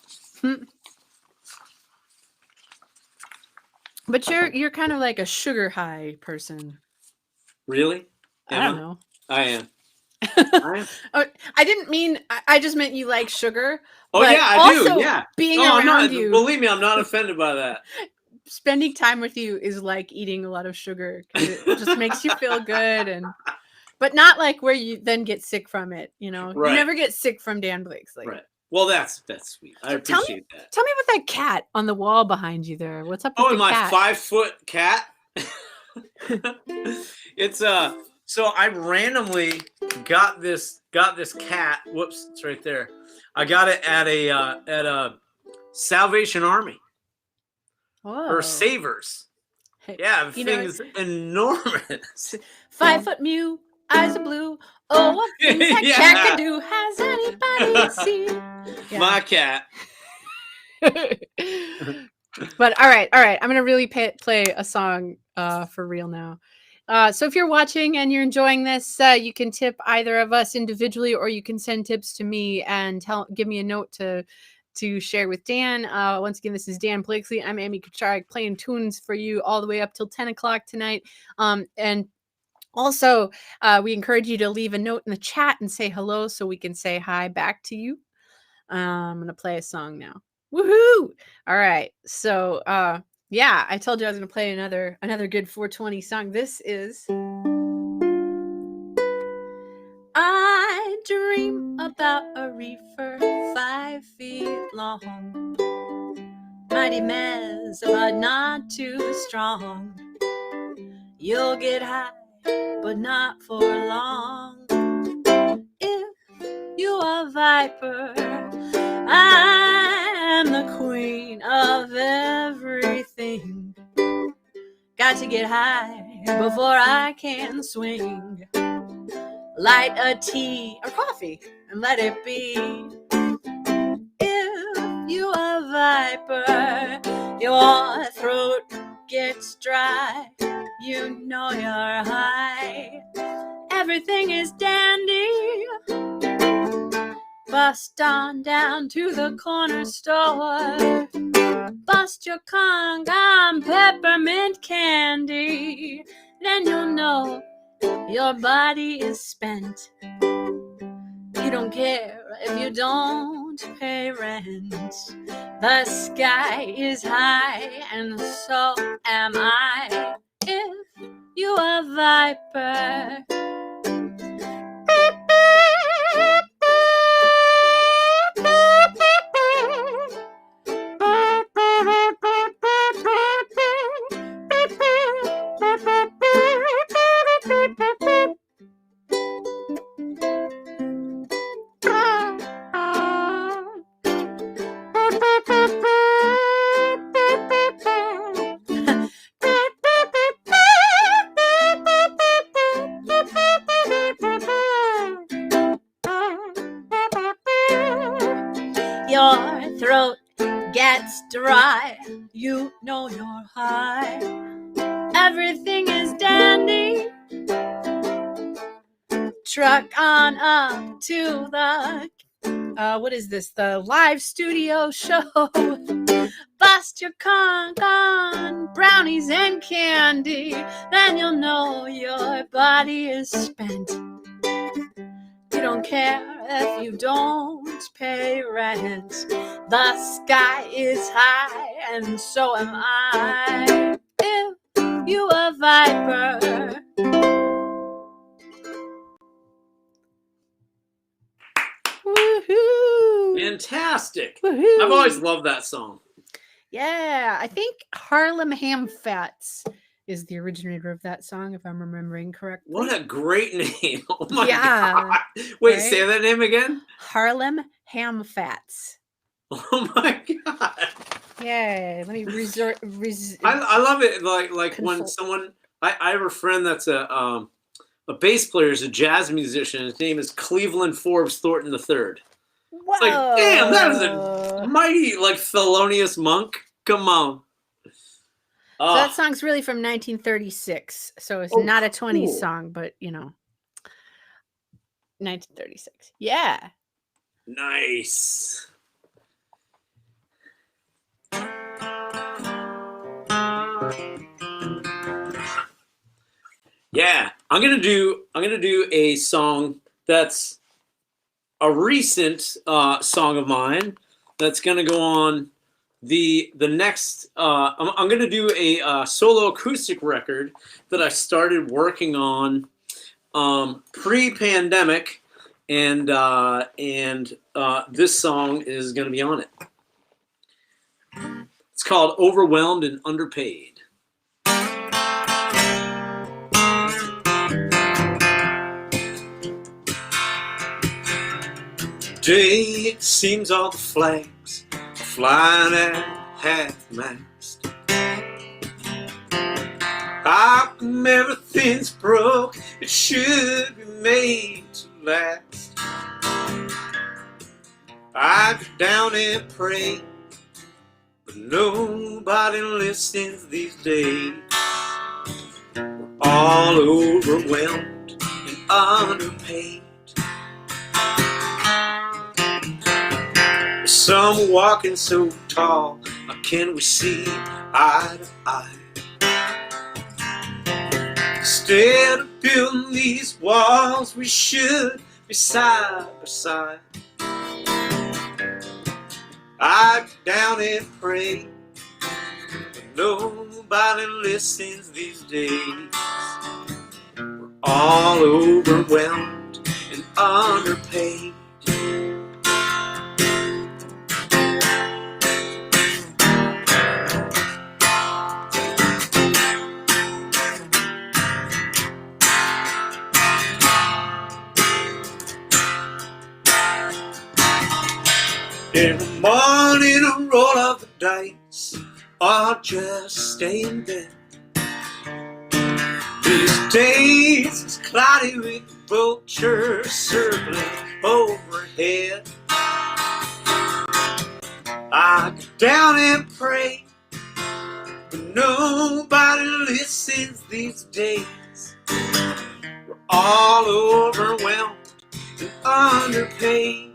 But you're kind of like a sugar high person. Really? I don't know. I am. Oh, I didn't mean. I just meant you like sugar. Oh but yeah, I also do. Yeah. Being No, I'm around not. you, Believe me, I'm not offended by that. spending time with you is like eating a lot of sugar because it just makes you feel good, but not like where you then get sick from it. You know, Right. You never get sick from Dan Blakeslee. Right. Well, that's sweet. I appreciate that. Tell me about that cat on the wall behind you there. What's up with Oh, the and my cat? 5-foot cat. It's so I randomly got this cat. Whoops, it's right there. I got it at a Salvation Army Whoa. or Savers. Hey, Yeah, the thing is enormous. 5 foot mew, eyes are blue. Oh, what things that Yeah. cat can do? Has anybody seen? Yeah. My cat. But all right. I'm gonna really play a song for real now. So if you're watching and you're enjoying this, you can tip either of us individually, or you can send tips to me and give me a note to share with Dan. Once again, this is Dan Blakeslee. I'm Amy Kucharik, playing tunes for you all the way up till 10 o'clock tonight. And also, we encourage you to leave a note in the chat and say hello so we can say hi back to you. I'm going to play a song now. Woohoo! All right. So, yeah, I told you I was going to play another good 420 song. This is I dream about a reefer 5 feet long. Mighty mess, but not too strong. You'll get high, but not for long. If you are viper, I am the queen of everything. Got to get high before I can swing. Light a tea or coffee and let it be. If you are viper, your throat gets dry. You know you're high. Everything is dandy. Bust on down to the corner store. Bust your conch on peppermint candy. Then you'll know your body is spent. You don't care if you don't pay rent. The sky is high and so am I. If you are viper. dry. You know you're high. Everything is dandy. Truck on up to the what is this? The live studio show. Bust your con, brownies and candy. Then you'll know your body is spent. You don't care if you don't pay rent. The sky is high, and so am I. If you a viper. Woohoo! Fantastic. Woohoo! I've always loved that song. Yeah, I think Harlem Ham Fats is the originator of that song, if I'm remembering correctly. What a great name. Oh my Yeah, God. Wait, right? say that name again? Harlem Ham Fats. Oh my God. Yay. Let me I love it. Like when someone, I have a friend that's a bass player, is a jazz musician. His name is Cleveland Forbes Thornton III. Whoa. It's like, damn, that is a mighty, like, Thelonious Monk. Come on. So that song's really from 1936. So it's not a 20s cool. song, but 1936. Yeah. Nice. Yeah, I'm gonna do a song that's a recent song of mine that's gonna go on the next. I'm gonna do a solo acoustic record that I started working on pre-pandemic, and this song is gonna be on it. It's called "Overwhelmed and Underpaid." Today it seems all the flags are flying at half-mast. How come everything's broke? It should be made to last. I go down and pray, but nobody listens these days. We're all overwhelmed and underpaid. Some walking so tall, how can we see eye to eye? Instead of building these walls, we should be side by side. I go down and pray, but nobody listens these days. We're all overwhelmed and underpaid. Every morning a roll of the dice, or just stay in bed. These days it's cloudy with vultures circling overhead. I go down and pray, but nobody listens these days. We're all overwhelmed and underpaid.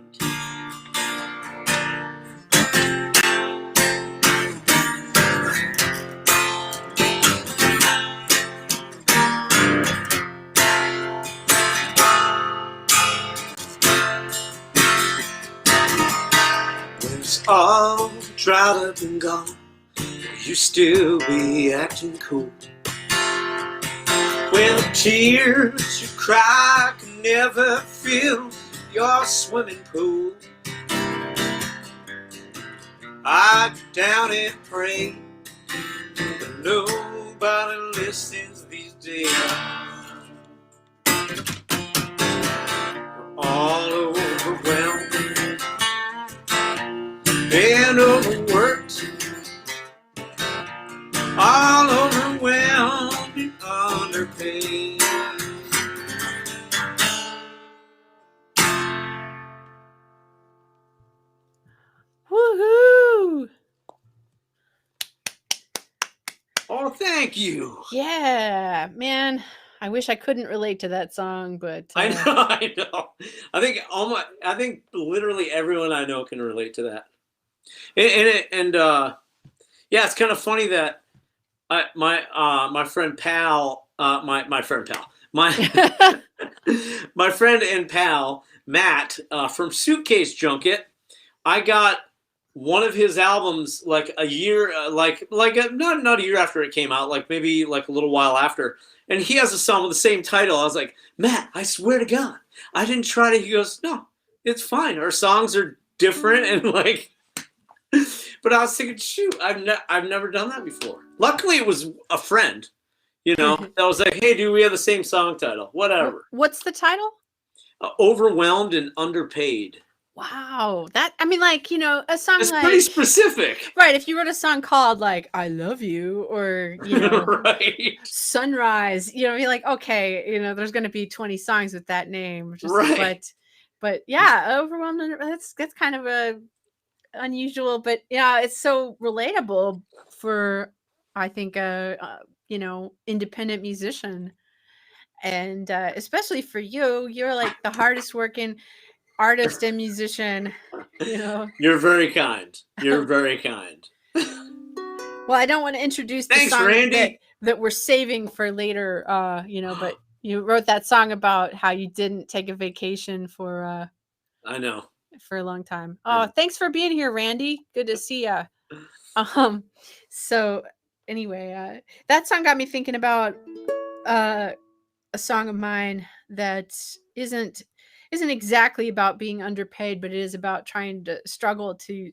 All dried up and gone, you still be acting cool. When the tears you cry can never fill your swimming pool, I go down and pray, but nobody listens these days. We're all overwhelmed and overworked, all overwhelmed and underpaid. Woohoo! Oh, thank you. Yeah, man. I wish I couldn't relate to that song, but I know, I know. I think literally everyone I know can relate to that. Yeah, it's kind of funny that my friend pal, my friend pal, my friend and pal Matt from Suitcase Junket. I got one of his albums like a year, not a year after it came out, like maybe like a little while after. And he has a song with the same title. I was like, Matt, I swear to God, I didn't try to. He goes, no, it's fine. Our songs are different and like. But I was thinking, shoot, I've never done that before. Luckily, it was a friend, that was like, hey, dude, we have the same song title, whatever. What's the title? Overwhelmed and Underpaid. Wow, a song It's like pretty specific, right? If you wrote a song called like "I Love You" or right? "Sunrise," you're like, okay, there's going to be 20 songs with that name, Right? But yeah, overwhelmed. That's kind of a unusual, but yeah, it's so relatable for I think independent musician, and especially for you. You're like the hardest working artist and musician. You're very kind. You're very kind. Well, I don't want to introduce Thanks, the song Randy. that we're saving for later. But you wrote that song about how you didn't take a vacation for I know. for a long time. Oh, thanks for being here, Randy. Good to see you. So anyway, that song got me thinking about a song of mine that isn't exactly about being underpaid, but it is about trying to struggle to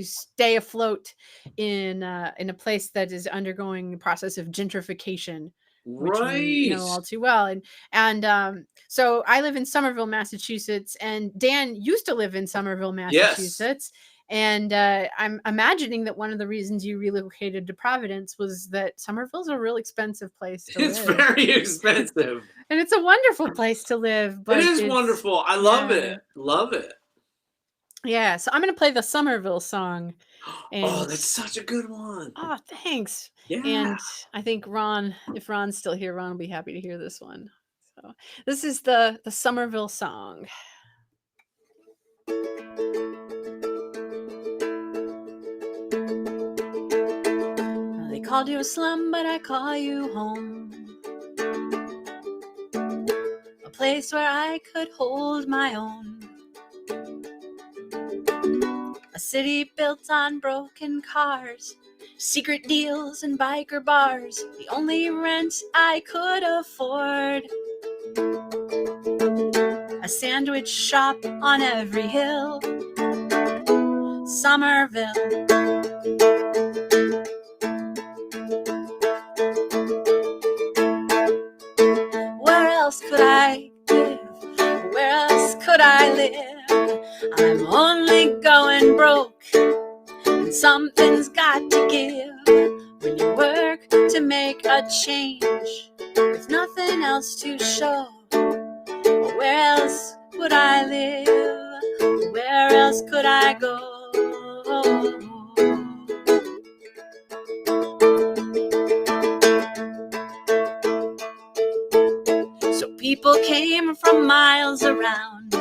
stay afloat in a place that is undergoing the process of gentrification, which we know all too well. And so I live in Somerville, Massachusetts, and Dan used to live in Somerville, Massachusetts. Yes. And I'm imagining that one of the reasons you relocated to Providence was that Somerville's a real expensive place to live. It's very expensive. And it's a wonderful place to live. But it is wonderful. I love it. Love it. Yeah, so I'm going to play the Somerville song. And, that's such a good one. Oh, thanks. Yeah. And I think if Ron's still here, Ron will be happy to hear this one. So this is the Somerville song. They called you a slum, but I call you home. A place where I could hold my own. A city built on broken cars, secret deals and biker bars, the only rent I could afford. A sandwich shop on every hill, Somerville. Where else could I live? Where else could I live? I'm only going broke, and something's got to give. When you work to make a change, with nothing else to show, well, where else would I live? Where else could I go? So people came from miles around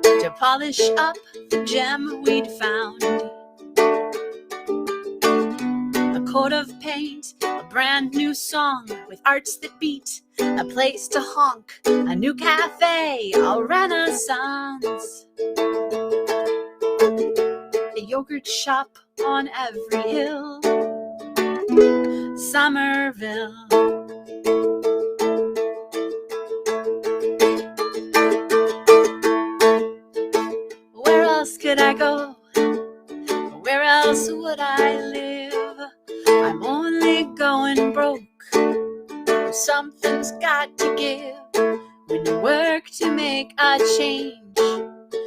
to polish up the gem we'd found. A coat of paint, a brand new song with arts that beat, a place to honk, a new cafe, a renaissance. A yogurt shop on every hill, Somerville. Where else could I go? Where else would I live? I'm only going broke. Something's got to give. When you work to make a change,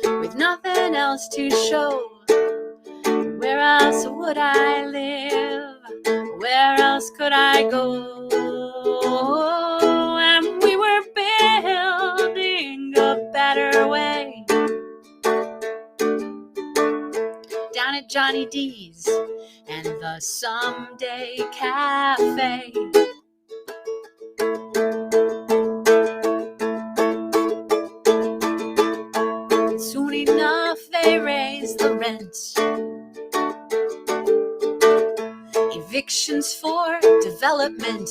with nothing else to show, where else would I live? Where else could I go? And we were building a better way down at Johnny D's and the Someday Cafe. Soon enough they raise the rent. Evictions for development.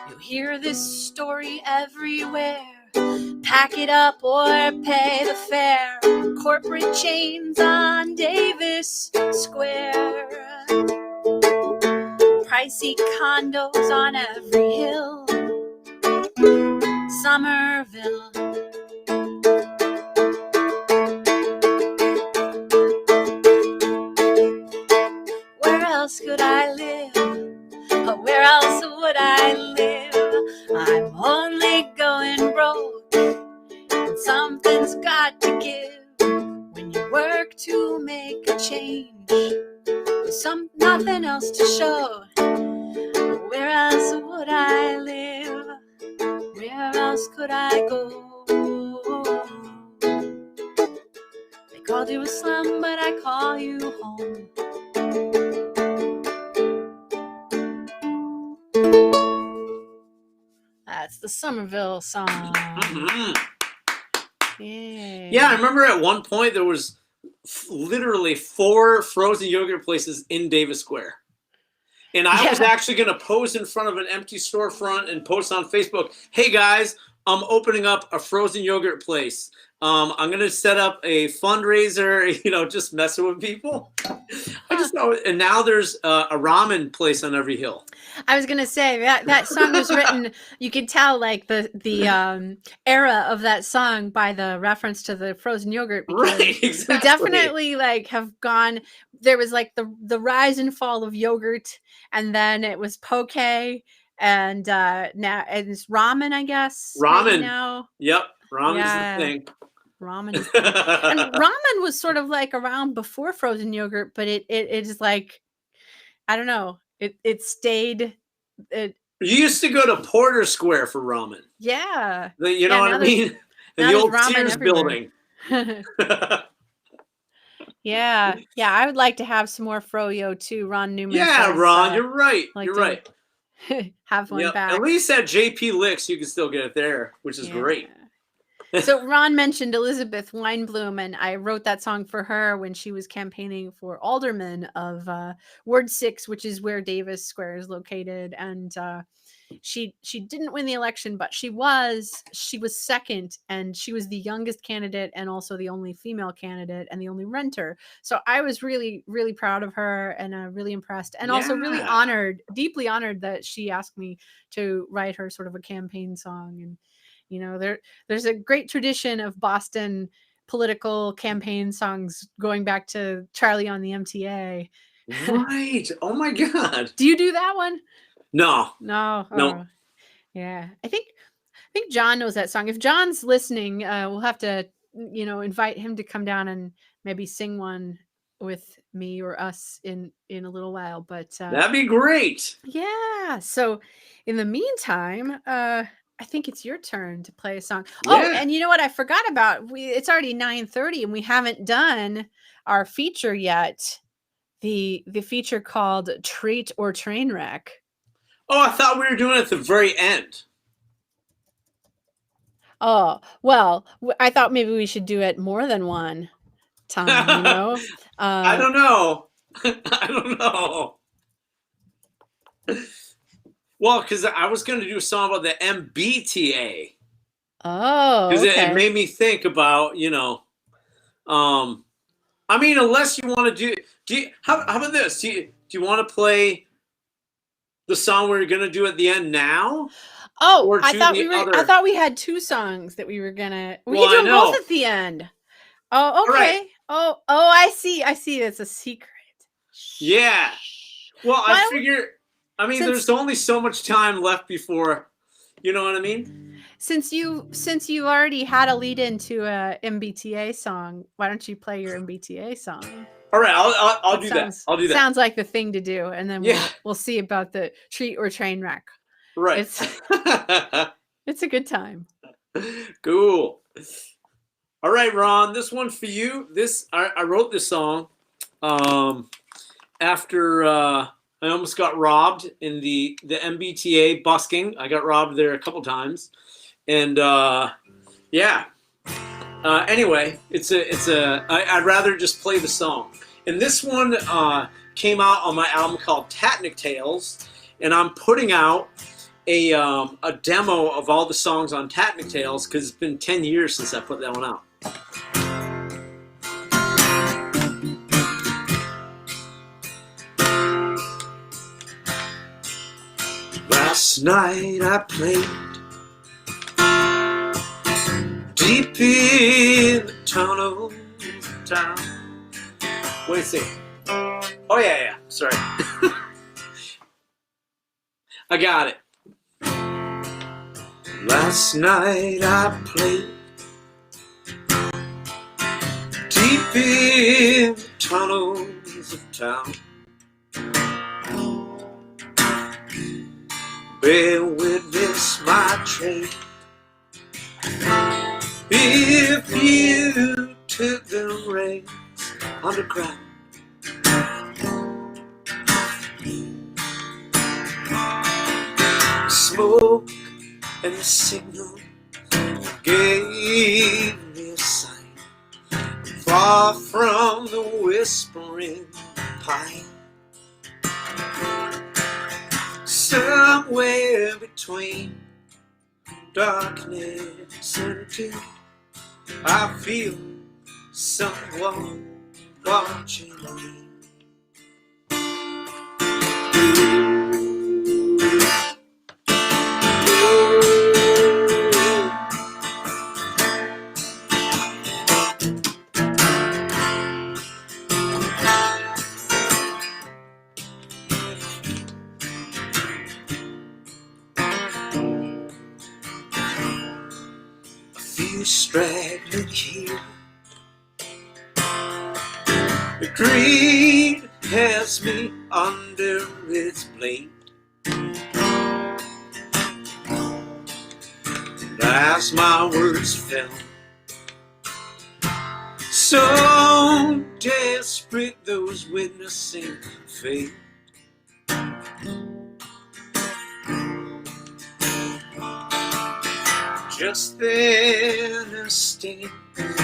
You hear this story everywhere. Pack it up or pay the fare. Corporate chains on Davis Square. Pricey condos on every hill. Somerville. Where else could I live? Oh, where else would I live? I'm only going broke, and something's got to give. When you work to make a change, with nothing else to show. Where else would I live? Where else could I go? They called you a slum, but I call you home. That's the Somerville song. Mhm. Yeah. Yeah, I remember at one point there was literally 4 frozen yogurt places in Davis Square. And I was actually going to pose in front of an empty storefront and post on Facebook, hey guys, I'm opening up a frozen yogurt place. I'm going to set up a fundraiser, just messing with people. I just know. And now there's a ramen place on every hill. I was gonna say that song was written. You could tell like the era of that song by the reference to the frozen yogurt. Right, exactly. We definitely like have gone. There was like the rise and fall of yogurt, and then it was poke, and now it's ramen. I guess Ramen now. Yep, ramen's the thing. Ramen is and ramen was sort of like around before frozen yogurt, but it is like, I don't know. It stayed. You used to go to Porter Square for ramen. Yeah. You know what I mean? In the old Sears building. Yeah. I would like to have some more froyo too. Ron Newman. Yeah, says, Ron, you're right. like you're right. Have one back. At least at JP Licks, you can still get it there, which is great. So Ron mentioned Elizabeth Weinblum, and I wrote that song for her when she was campaigning for alderman of Ward 6, which is where Davis Square is located. And she didn't win the election, but she was second, and she was the youngest candidate and also the only female candidate and the only renter. So I was really, really proud of her and really impressed, and also really honored, deeply honored that she asked me to write her sort of a campaign song. And there's a great tradition of Boston political campaign songs going back to Charlie on the MTA. Right. Oh my God. Do you do that one? No. Oh. Yeah. I think John knows that song. If John's listening, we'll have to, invite him to come down and maybe sing one with me or us in a little while. But that'd be great. Yeah. So in the meantime, I think it's your turn to play a song. Yeah. Oh, and you know what I forgot about? It's already 9:30 and we haven't done our feature yet. The feature called Treat or Train Wreck. Oh, I thought we were doing it at the very end. Oh, well, I thought maybe we should do it more than one time, I don't know. I don't know. Well, because I was going to do a song about the MBTA. Oh, because it made me think about, I mean, unless you want to how about this? Do you want to play the song we're going to do at the end now? Oh, I thought we had 2 songs that we were gonna. We can do them both at the end. Oh, okay. Right. Oh, I see. It's a secret. Yeah. Well, I figure. I mean, there's only so much time left before. You know what I mean? Since you already had a lead into a MBTA song, why don't you play your MBTA song? All right, I'll do that. I'll do that. Sounds like the thing to do, and then we'll see about the treat or train wreck. Right. It's a good time. Cool. All right, Ron, this one for you. I wrote this song after I almost got robbed in the MBTA busking. I got robbed there a couple times, and yeah. Anyway, I'd rather just play the song. And this one came out on my album called Tatnick Tales, and I'm putting out a demo of all the songs on Tatnick Tales because it's been 10 years since I put that one out. Last night I played deep in the tunnels of town. Wait a second. Oh yeah. Sorry. I got it. Last night I played deep in the tunnels of town. Bear witness my train. If you took the reins underground, smoke and the signal gave me a sign, far from the whispering pine. Somewhere between darkness and dew, I feel someone watching me. Straggling here, the greed has me under its blade. And as my words fell, so desperate those witnessing fate, just then a stain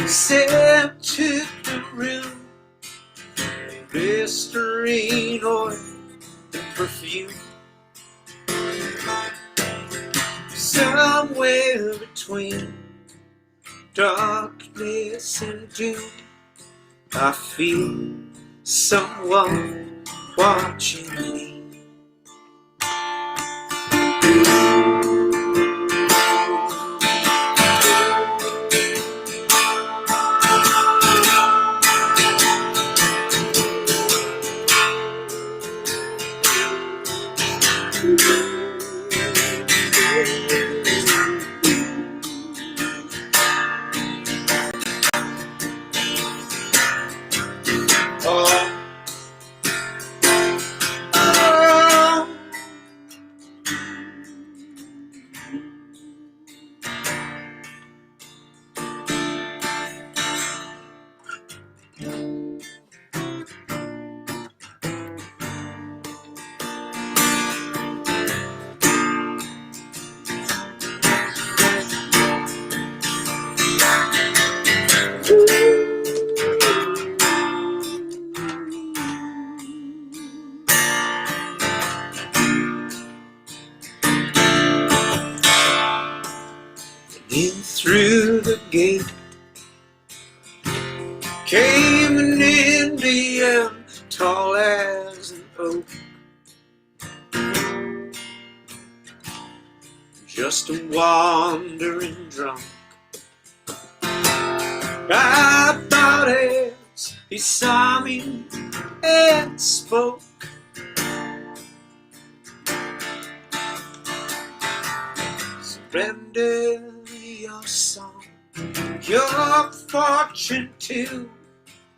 set to the room, blistering oil and perfume. Somewhere between darkness and doom, I feel someone watching me. In through the gate came an Indian, tall as an oak, just a wandering drunk. I thought as he saw me and spoke, surrender your song, your fortune too.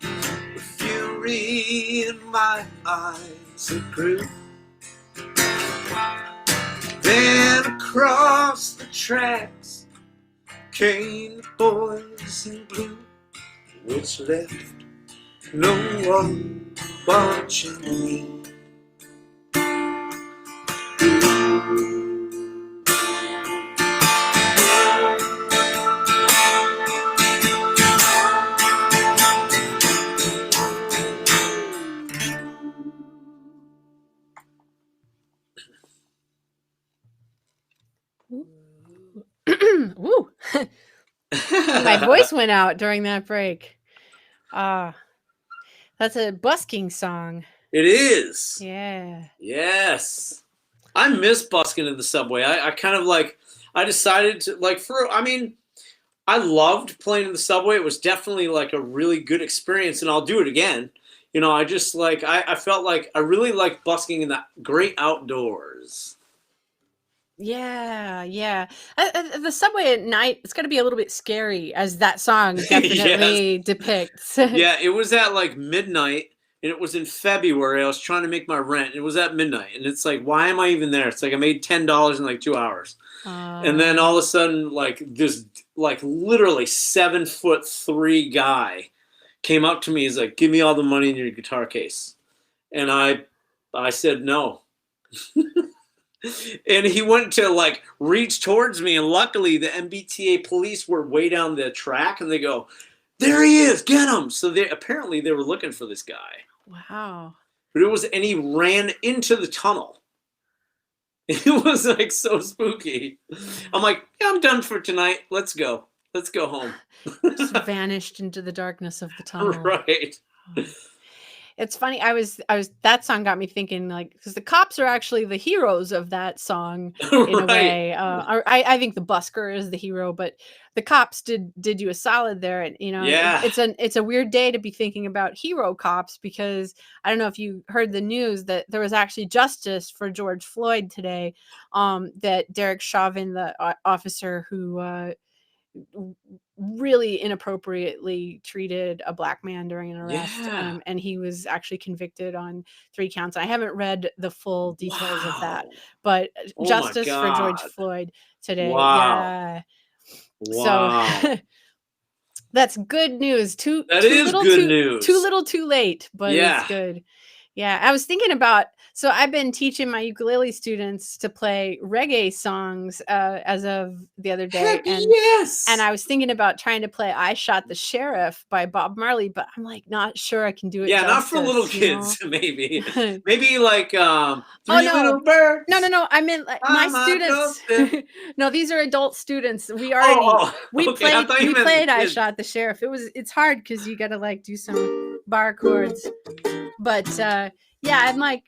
The fury in my eyes it grew. Then across the tracks Came boys in blue, which left no one watching me. Woo. My voice went out during that break. That's a busking song. It is. Yeah. Yes. I miss busking in the subway. I kind of like, I decided to like I loved playing in the subway. It was definitely like a really good experience, and I'll do it again. You know, I just like, I felt like I really liked busking in the great outdoors. Yeah, yeah. The subway at night, it's going to be a little bit scary, as that song definitely depicts. Yeah, it was at like midnight, and it was in February. I was trying to make my rent. It was at midnight, and it's like, why am I even there? It's like I made $10 in like 2 hours. And then all of a sudden, like this, like literally 7'3" guy came up to me. He's like, "Give me all the money in your guitar case," and I said no. And he went to like reach towards me, and luckily the MBTA police were way down the track, and they go, "There he is, get him!" So they were looking for this guy. Wow. But and he ran into the tunnel. It was like so spooky. I'm like, yeah, I'm done for tonight. Let's go home. Just vanished into the darkness of the tunnel. Right. It's funny. I was that song got me thinking, like, because the cops are actually the heroes of that song in a way. I think the busker is the hero, but the cops did you a solid there. And you know, yeah. It's a weird day to be thinking about hero cops, because I don't know if you heard the news that there was actually justice for George Floyd today. That Derek Chauvin, the officer who really inappropriately treated a black man during an arrest, and he was actually convicted on 3 counts. I haven't read the full details of that, but justice for George Floyd today. Wow. So that's good news. Too little too late, but it's good. Yeah, I was thinking about, so I've been teaching my ukulele students to play reggae songs as of the other day. Heck, and yes! And I was thinking about trying to play I Shot the Sheriff by Bob Marley, but I'm like not sure I can do it. Yeah, justice, not for little kids, maybe. Maybe like Three Little Birds. No. I meant like my students. No, these are adult students. We already we played I Shot the Sheriff. It's hard because you gotta like do some bar chords. But yeah, I'm like,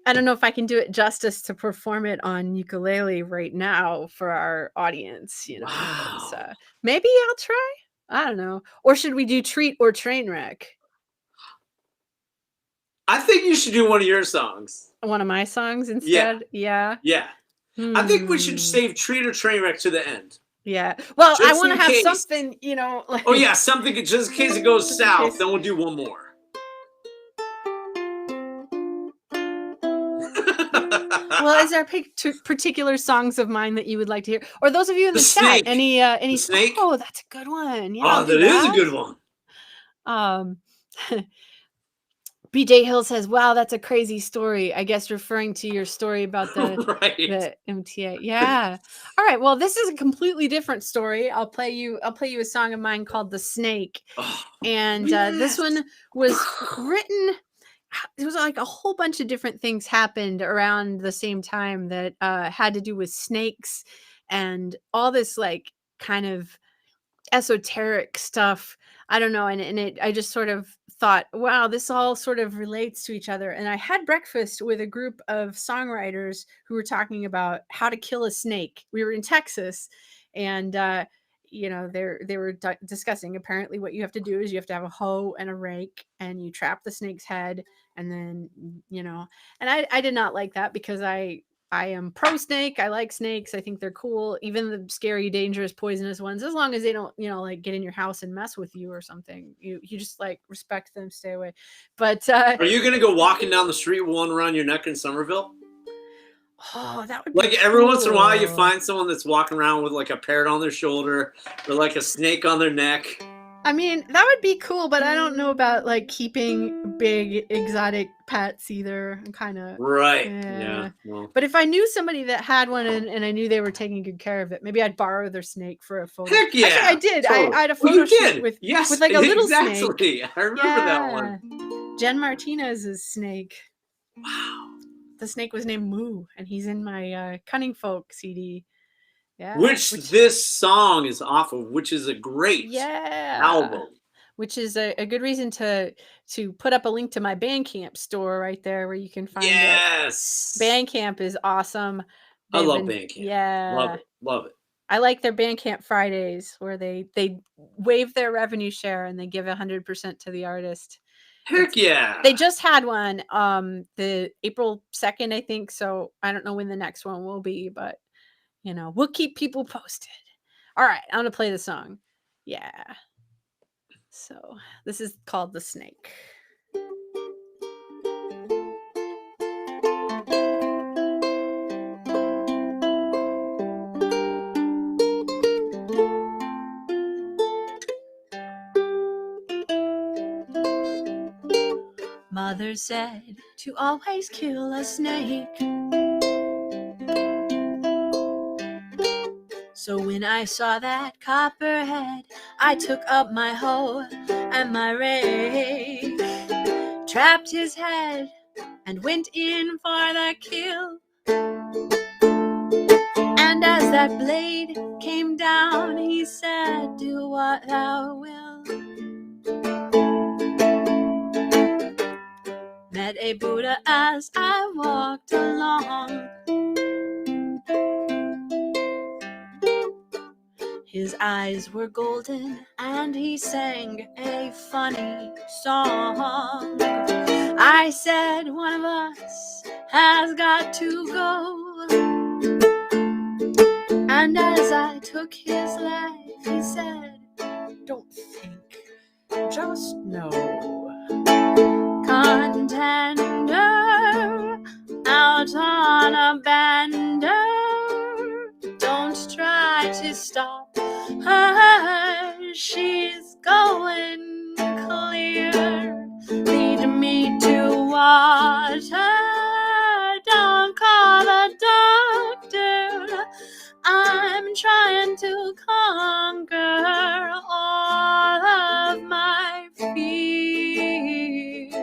I don't know if I can do it justice to perform it on ukulele right now for our audience, you know. Wow. Maybe I'll try. I don't know. Or should we do Treat or Trainwreck? I think you should do one of your songs. One of my songs instead? Yeah. I think we should save Treat or Trainwreck to the end. Yeah. Well, just I want to have something, you know. Like, oh, yeah, something just in case it goes south. Then we'll do one more. Well, is there particular songs of mine that you would like to hear? Or those of you in the chat, any snake? Oh, that's a good one. Yeah, that is a good one. BJ Hill says, "Wow, that's a crazy story." I guess referring to your story about the the MTA. Yeah. All right. Well, this is a completely different story. I'll play you a song of mine called "The Snake," and this one was written. It was like a whole bunch of different things happened around the same time that had to do with snakes and all this like kind of esoteric stuff. I don't know. I just sort of thought, wow, this all sort of relates to each other. And I had breakfast with a group of songwriters who were talking about how to kill a snake. We were in Texas, and you know, they were discussing apparently what you have to do is you have to have a hoe and a rake, and you trap the snake's head, and then, you know, and I did not like that because I am pro snake. I like snakes. I think they're cool, even the scary, dangerous, poisonous ones, as long as they don't, you know, like get in your house and mess with you or something. You just like respect them, stay away. But are you gonna go walking down the street with one around your neck in Somerville? Oh, that would be Like every once in a while, you cool. find someone that's walking around with like a parrot on their shoulder or like a snake on their neck. I mean, that would be cool, but I don't know about like keeping big exotic pets either. I'm kind of Right. yeah. Yeah. Well, But if I knew somebody that had one and I knew they were taking good care of it, maybe I'd borrow their snake for a photo. heck yeah. Actually, I did. Totally. I had a Well, photo you shoot did. with Yes, like a little exactly. snake. I remember that one. Jen Martinez's snake. Wow. The snake was named Moo, and he's in my Cunning Folk CD. Yeah. Which this song is off of, which is a great album. Which is a good reason to put up a link to my Bandcamp store right there where you can find it. Bandcamp is awesome. I love Bandcamp. Yeah. Love it. I like their Bandcamp Fridays where they waive their revenue share and they give 100% to the artist. Heck yeah. They just had one the April 2nd, I think. So I don't know when the next one will be, but you know, we'll keep people posted. All right, I'm gonna play the song. Yeah. So this is called The Snake. Mother said to always kill a snake. So when I saw that copperhead, I took up my hoe and my rake, trapped his head, and went in for the kill. And as that blade came down, he said, do what thou wilt. Met a Buddha as I walked along. His eyes were golden and he sang a funny song. I said, one of us has got to go. And as I took his life, he said, don't think, just know. Contender out on a bender, don't try to stop her, she's going clear. Lead me to water, don't call the doctor. I'm trying to conquer all of my fears.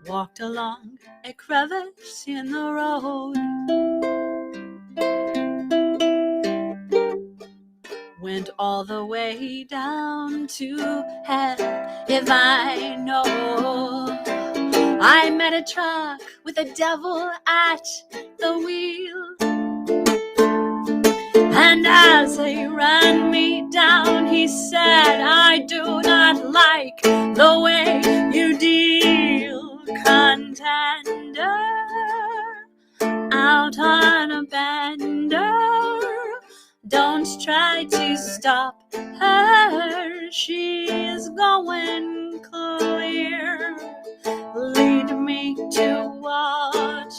Walked along a crevice in the road, went all the way down to hell. If I know, I met a truck with a devil at the wheel, and as he ran me down, he said, I do not like the way you deal. Contender out on a bender, don't try to stop her, she is going clear. Lead me to water,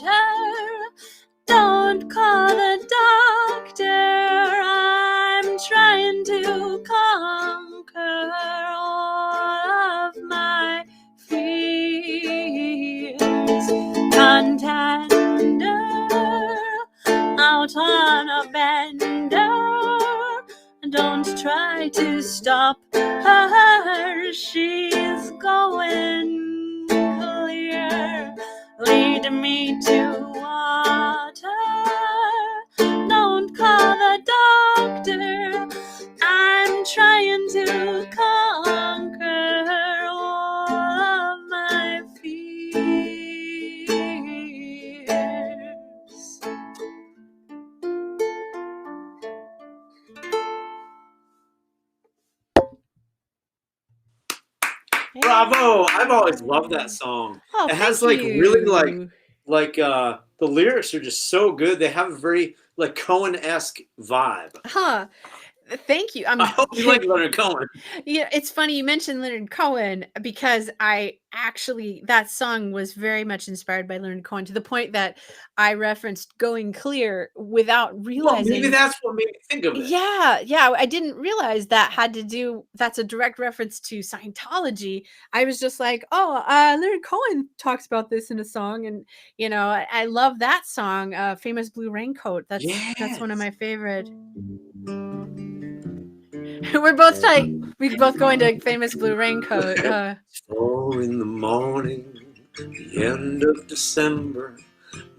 don't call the doctor. I'm trying to conquer all of my fears. Contender out on a bender, don't try to stop her, she's going clear. Lead me to water, don't call the doctor. I'm trying to conquer all of my fears. Bravo! I've always loved that song. Oh, It has thank like really you. the lyrics are just so good. They have a very like Cohen-esque vibe. Huh. Thank you. I hope you like Leonard Cohen. Yeah, it's funny you mentioned Leonard Cohen because that song was very much inspired by Leonard Cohen to the point that I referenced Going Clear without Well, realizing. maybe that's what made me think of it. Yeah, I didn't realize that's a direct reference to Scientology. I was just like, oh, Leonard Cohen talks about this in a song, and I love that song, Famous Blue Raincoat. That's one of my favorite. We both go into Famous Blue Raincoat. 4 in the morning, the end of December,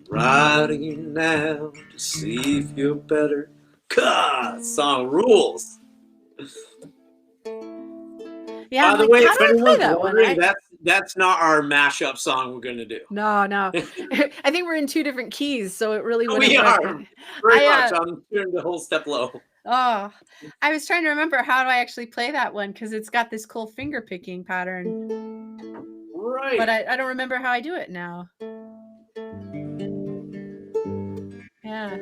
writing you now to see if you're better. God, song rules. Yeah. By the way, how if do I play anyone's that one? wondering, that's not our mashup song we're gonna do. No. I think we're in 2 different keys, so it really wouldn't We work. are very much. I'm doing the whole step low. Oh, I was trying to remember how do I actually play that one because it's got this cool finger picking pattern. Right. But I don't remember how I do it now. Yeah.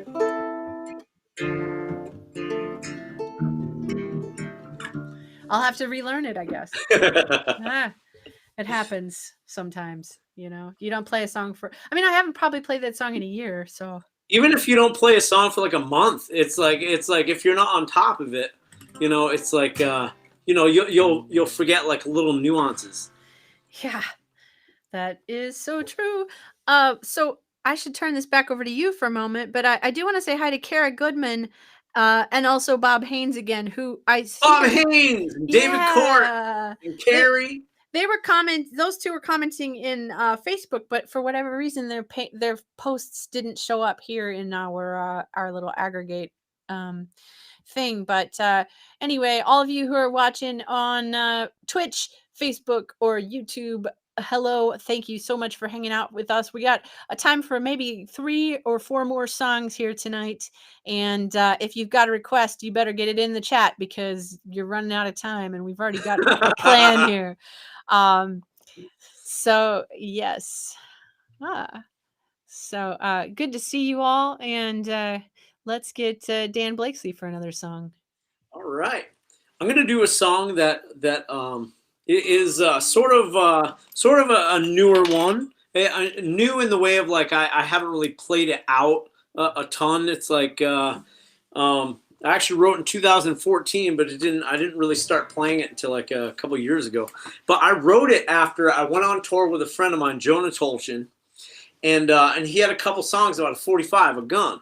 I'll have to relearn it, I guess. It happens sometimes, you don't play a song I haven't probably played that song in a year, so. Even if you don't play a song for like a month, it's like if you're not on top of it, it's like you'll forget like little nuances. Yeah, that is so true. So I should turn this back over to you for a moment, but I do want to say hi to Kara Goodman, and also Bob Haynes again, who I see. Bob Haynes, and David Court, and Carrie. They were those 2 were commenting in Facebook, but for whatever reason, their posts didn't show up here in our little aggregate thing. But anyway, all of you who are watching on Twitch, Facebook, or YouTube, hello, thank you so much for hanging out with us. We got a time for maybe 3 or 4 more songs here tonight, and if you've got a request, you better get it in the chat because you're running out of time, and we've already got a plan here. So yes. So good to see you all, and let's get Dan Blakeslee for another song. All right, I'm gonna do a song that is sort of a newer one, new in the way of like I haven't really played it out a ton. It's like I actually wrote in 2014, but I didn't really start playing it until like a couple years ago. But I wrote it after I went on tour with a friend of mine, Jonah Tolchin, and he had a couple songs about a 45, a gun,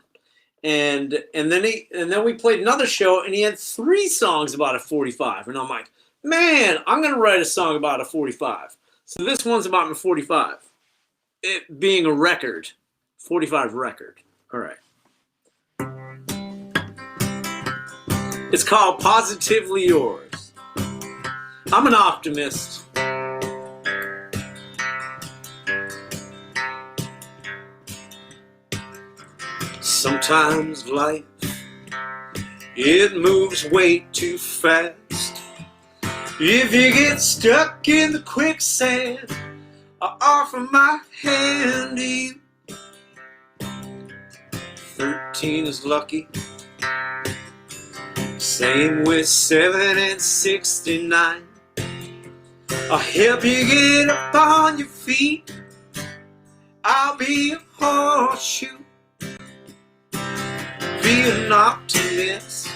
and then we played another show, and he had 3 songs about a 45, and I'm like, man, I'm gonna write a song about a 45. So this one's about my 45, it being a record, 45 record. All right. It's called Positively Yours. I'm an optimist. Sometimes life, it moves way too fast. If you get stuck in the quicksand, I offer my hand to you. 13 is lucky. Same with 7 and 69. I'll help you get up on your feet. I'll be a horseshoe. Be an optimist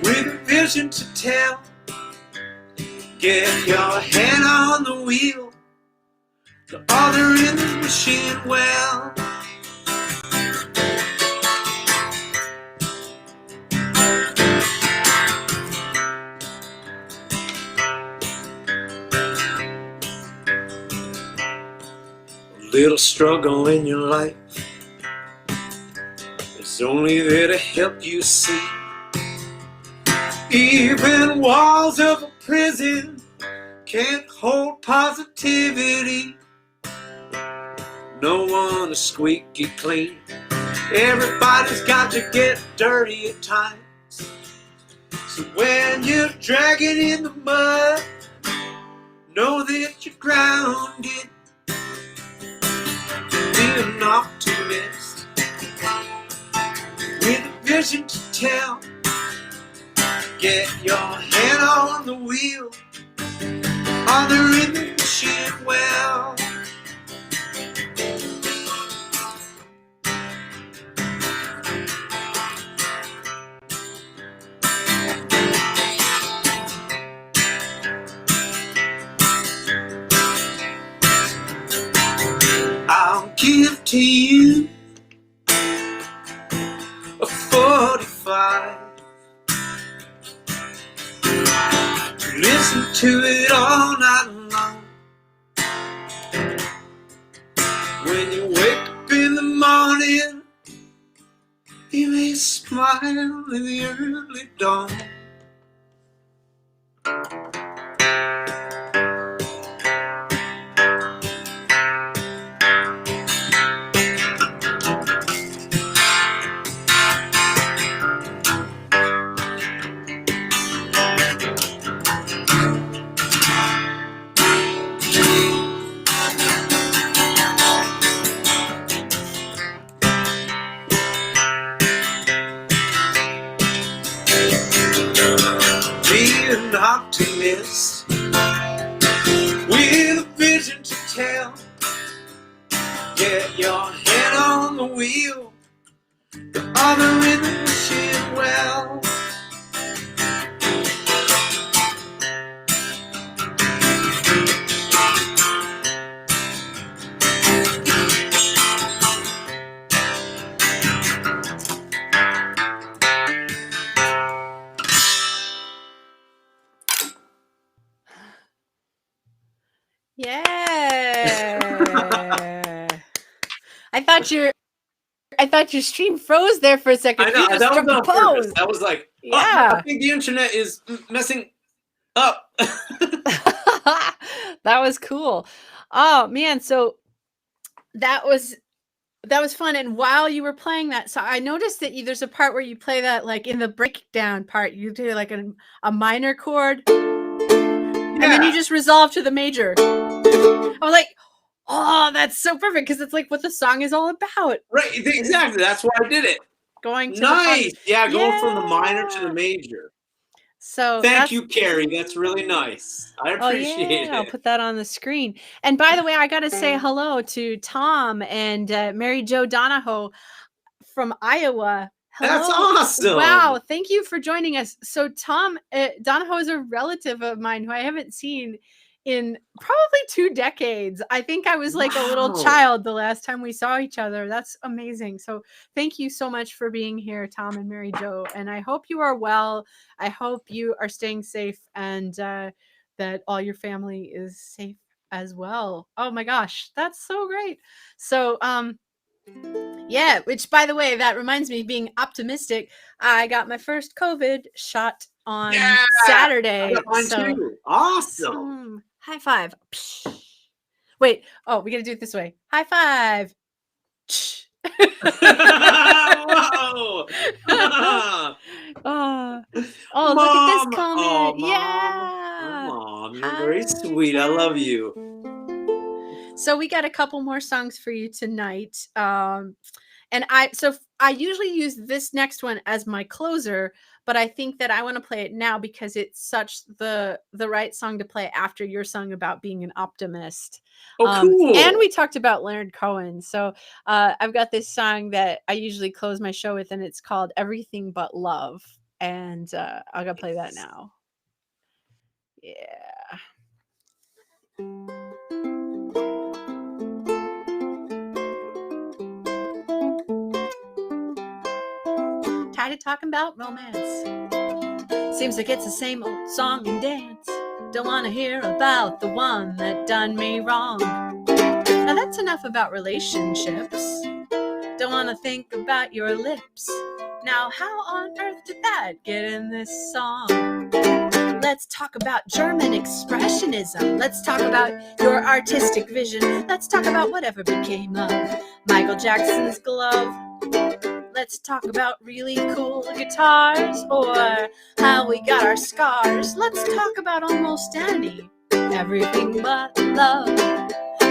with a vision to tell. Get your hand on the wheel, the other in the machine well. Little struggle in your life, it's only there to help you see. Even walls of a prison can't hold positivity. No one is squeaky clean. Everybody's got to get dirty at times. So when you're dragging in the mud, wounded. Be an optimist with a vision to tell. Get your head on the wheel, on the rhythm machine well. I'll give to you a 45. Listen to it all night long. When you wake up in the morning, you may smile in the early dawn. Be an optimist with a vision to tell. Get your head on the wheel, the other rhythm machine well. Yeah. I thought your stream froze there for a second. I know, You just that was struck a on purpose. pose. That was like, oh, Yeah. I think the internet is messing up. That was cool. Oh man, so that was fun. And while you were playing that, so I noticed that there's a part where you play that like in the breakdown part, you do like a minor chord, and then you just resolve to the major. I was like, oh, that's so perfect because it's like what the song is all about. Right, exactly. That's why I did it. Going to Nice. the Yeah, going from the minor to Yeah. the major. So Thank you, Carrie. That's really nice. I appreciate I'll it. put that on the screen. And by the way, I got to say hello to Tom and Mary Jo Donahoe from Iowa. Hello. That's awesome. Wow. Thank you for joining us. So Tom Donahoe is a relative of mine who I haven't seen in probably 2 decades. I think I was like a little Wow. child the last time we saw each other. That's amazing. So thank you so much for being here, Tom and Mary Jo. And I hope you are well. I hope you are staying safe and that all your family is safe as well. Oh my gosh, that's so great. So yeah, which by the way, that reminds me, being optimistic, I got my first COVID shot on Saturday. I got mine too. Awesome. High five. Psh. Wait, oh, we gotta do it this way. High five. Psh. Whoa. Oh, Mom. look at this comment. Oh, Mom. Yeah. Mom, you're very sweet. I love you. So we got a couple more songs for you tonight. And I usually use this next one as my closer, but I think that I want to play it now because it's such the right song to play after your song about being an optimist. Oh, cool. And we talked about Leonard Cohen. So I've got this song that I usually close my show with, and it's called Everything But Love. And I'm going to play that now. Yeah. Tired of talking about romance. Seems like it's the same old song and dance. Don't want to hear about the one that done me wrong. Now that's enough about relationships. Don't want to think about your lips. Now how on earth did that get in this song? Let's talk about German expressionism. Let's talk about your artistic vision. Let's talk about whatever became of Michael Jackson's glove. Let's talk about really cool guitars or how we got our scars. Let's talk about almost any everything but love.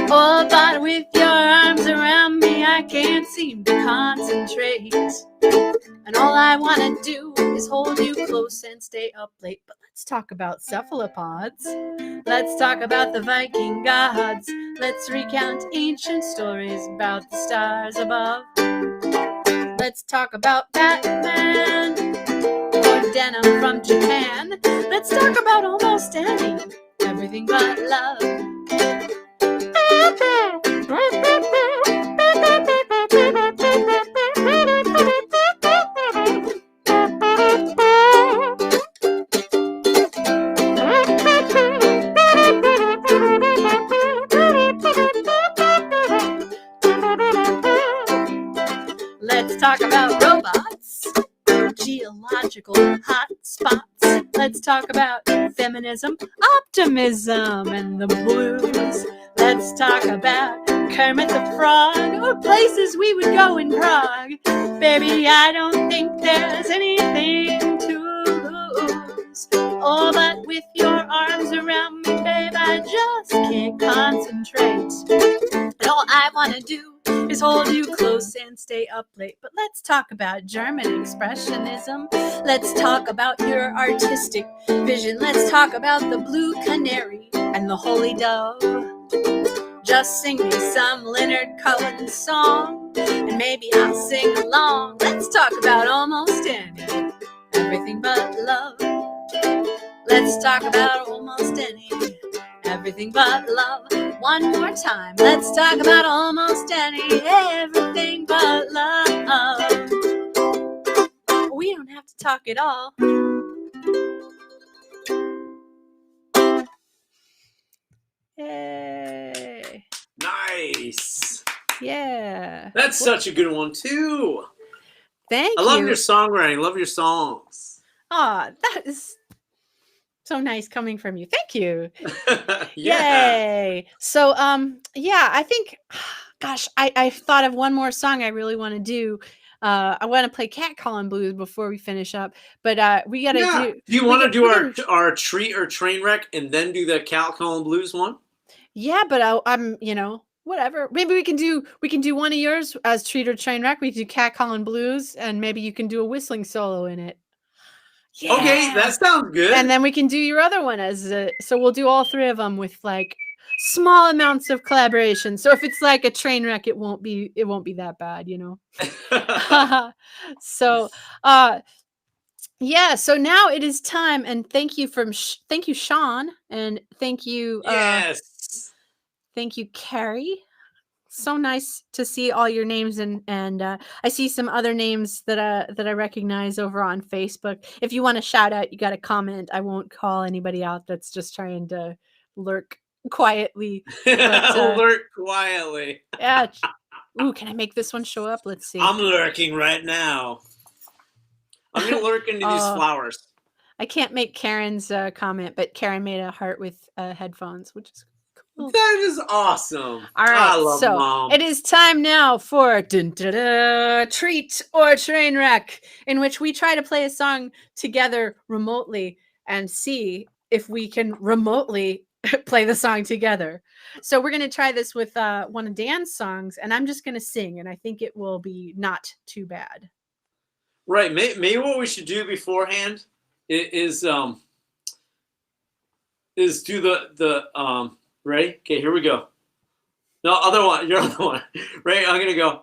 Oh, but with your arms around me, I can't seem to concentrate. And all I want to do is hold you close and stay up late. But let's talk about cephalopods. Let's talk about the Viking gods. Let's recount ancient stories about the stars above. Let's talk about Batman or denim from Japan. Let's talk about almost everything but love. Let's talk about robots, geological hot spots. Let's talk about feminism, optimism, and the blues. Let's talk about Kermit the Frog or places we would go in Prague. Baby, I don't think there's anything to lose. Oh, but with your arms around me, babe, I just can't concentrate. And all I want to do is hold you close and stay up late. But let's talk about German expressionism. Let's talk about your artistic vision. Let's talk about the blue canary and the holy dove. Just sing me some Leonard Cohen song, and maybe I'll sing along. Let's talk about almost everything but love. Let's talk about almost everything but love. One more time. Let's talk about almost everything but love. We don't have to talk at all. Yay. Nice. Yeah. That's such a good one too. Thank I you. love your songwriting. Love your songs. Aw, that is so nice coming from you. Thank you. Yeah. Yay. So, yeah, I think, gosh, I thought of one more song I really want to do. I want to play Catcalling Blues before we finish up, but we got to Yeah. do. Do you we want to got- do we gotta- our treat or train wreck and then do the Catcalling Blues one? Yeah, but I'm, whatever. Maybe we can do one of yours as Treat or Train Wreck. We can do Catcalling Blues, and maybe you can do a whistling solo in it. Yeah. Okay, that sounds good. And then we can do your other one as so we'll do all three of them with like small amounts of collaboration. So if it's like a train wreck, it won't be that bad, So yeah, so now it is time, and thank you Sean, and thank you Yes. thank you Carrie. So nice to see all your names, and I see some other names that I recognize over on Facebook. If you want to shout out, you got to comment. I won't call anybody out that's just trying to lurk quietly. Lurk quietly. Yeah. Ooh, can I make this one show up? Let's see. I'm lurking right now. I'm gonna lurk into these flowers. I can't make Karen's comment, but Karen made a heart with headphones, which is cool. That is awesome. All right, I love so Mom. it is time now for Treat or Train Wreck, in which we try to play a song together remotely and see if we can remotely play the song together. So we're going to try this with one of Dan's songs, and I'm just going to sing, and I think it will be not too bad. Right. Maybe what we should do beforehand is do the ready? Okay, here we go. No, other one. Your other one. Right? I'm gonna go.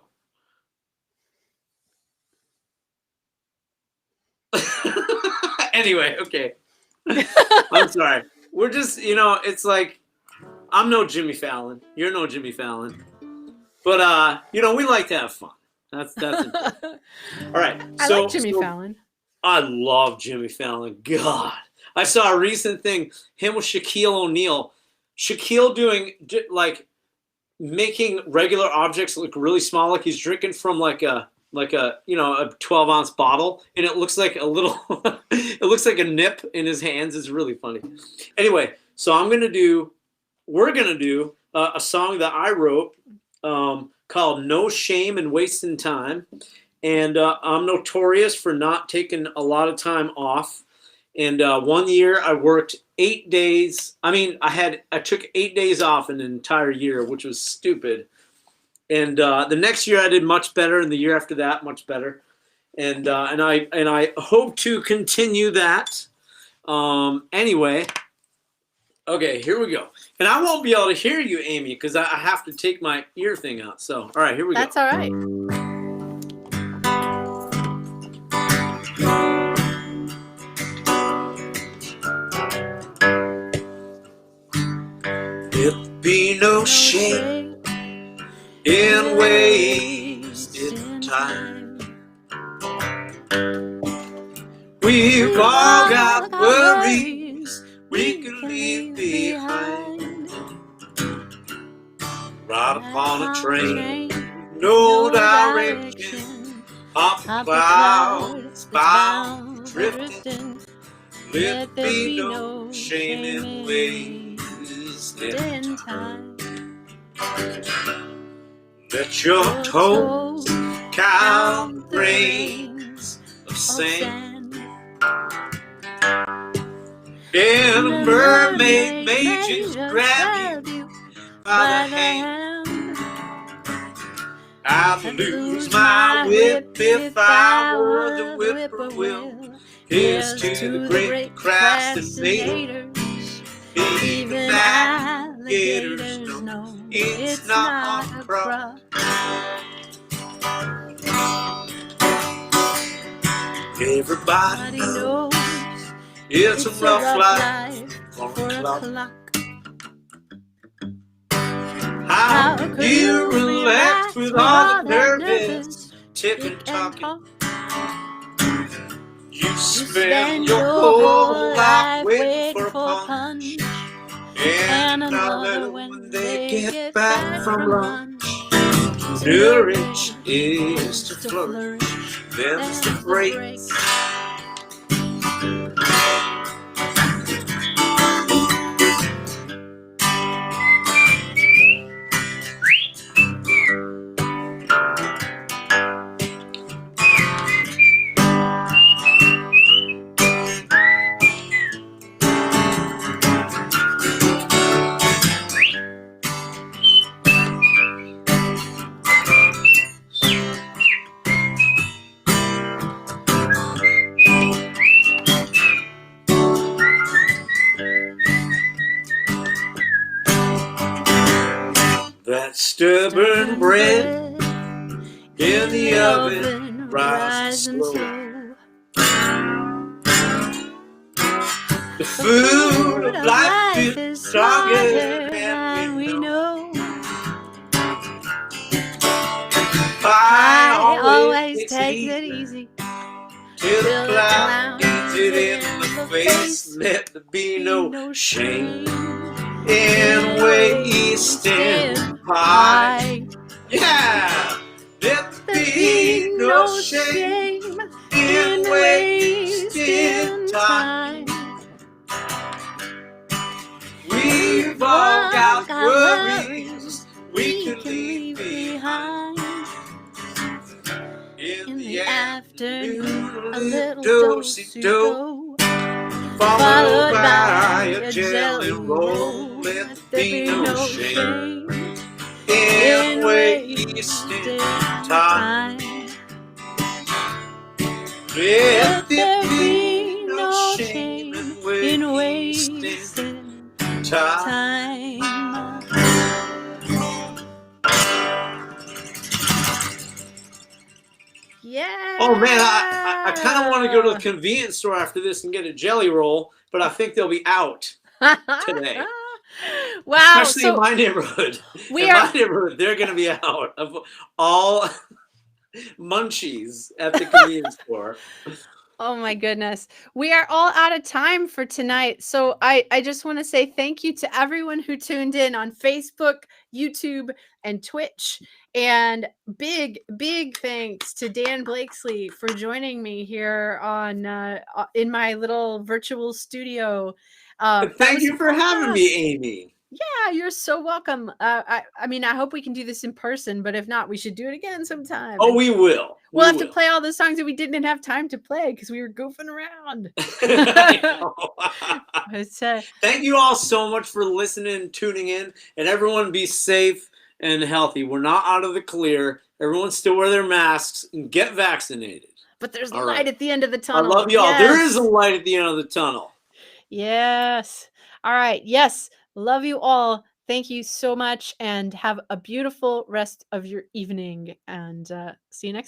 Anyway, okay. I'm sorry. We're just, it's like I'm no Jimmy Fallon. You're no Jimmy Fallon. But we like to have fun. That's important. All right. I like Jimmy Fallon. I love Jimmy Fallon. God. I saw a recent thing, him with Shaquille O'Neal. Shaquille doing, like, making regular objects look really small, like he's drinking from like a 12-ounce bottle, and it looks like a little, it looks like a nip in his hands. It's really funny. Anyway, so we're gonna do a song that I wrote called "No Shame in Wasting Time," and I'm notorious for not taking a lot of time off. And one year I worked 8 days. I mean, I took 8 days off in an entire year, which was stupid. And the next year I did much better, and the year after that much better. And I hope to continue that. Anyway, okay, here we go. And I won't be able to hear you, Amy, because I have to take my ear thing out. So, all right, here we go. That's all right. There'll be no shame in wasting time. We've all got worries we can leave behind. Ride upon a train, no direction, off the clouds, bound, drifting. Let there be no shame in wasting time. Let your toes count grains of sand. And a mermaid may just grab you by the hand. I'd lose my whip if I were the whippoorwill. Here's to the great procrastinators. Even alligators know it's not a crop. Everybody knows it's a rough life for a clock. How can you relax with all the nervous tick-and-tocking? You spend your whole life waiting for a punch, and another when they get back from lunch. Courage is to flourish, them's the breaks. That stubborn bread in the oven rising slow. The food of life is stronger than we know. I always take it easy till the clown hits it in the face. Let there be no shame in wasting time. Yeah! Let there be no shame in wasting time. We've all got worries we can leave behind. In the afternoon, a little do-si-do, followed by a jelly roll. Let there be no shame in wasting time. Let there be no shame in wasting time. Yeah. Oh man, I kind of want to go to the convenience store after this and get a jelly roll, but I think they'll be out today. Wow. Especially in my neighborhood. My neighborhood, they're going to be out of all munchies at the convenience store. Oh my goodness. We are all out of time for tonight. So I just want to say thank you to everyone who tuned in on Facebook, YouTube, and Twitch. And big thanks to Dan Blakeslee for joining me here on in my little virtual studio. Thank you for having me, Amy. Yeah, Yeah, you're so welcome. I mean, I hope we can do this in person, but if not, we should do it again sometime. Oh, And we will. we'll We have to will. play all the songs that we didn't have time to play because we were goofing around. I know. But, Thank you all so much for listening and tuning in. And everyone be safe and healthy. We're not out of the clear. Everyone still wear their masks and get vaccinated. but there's All light right. at the end of the I tunnel. love y'all. There is a Yes. light at the end of the tunnel. Yes. All right. Yes. Love you all. Thank you so much and have a beautiful rest of your evening and see you next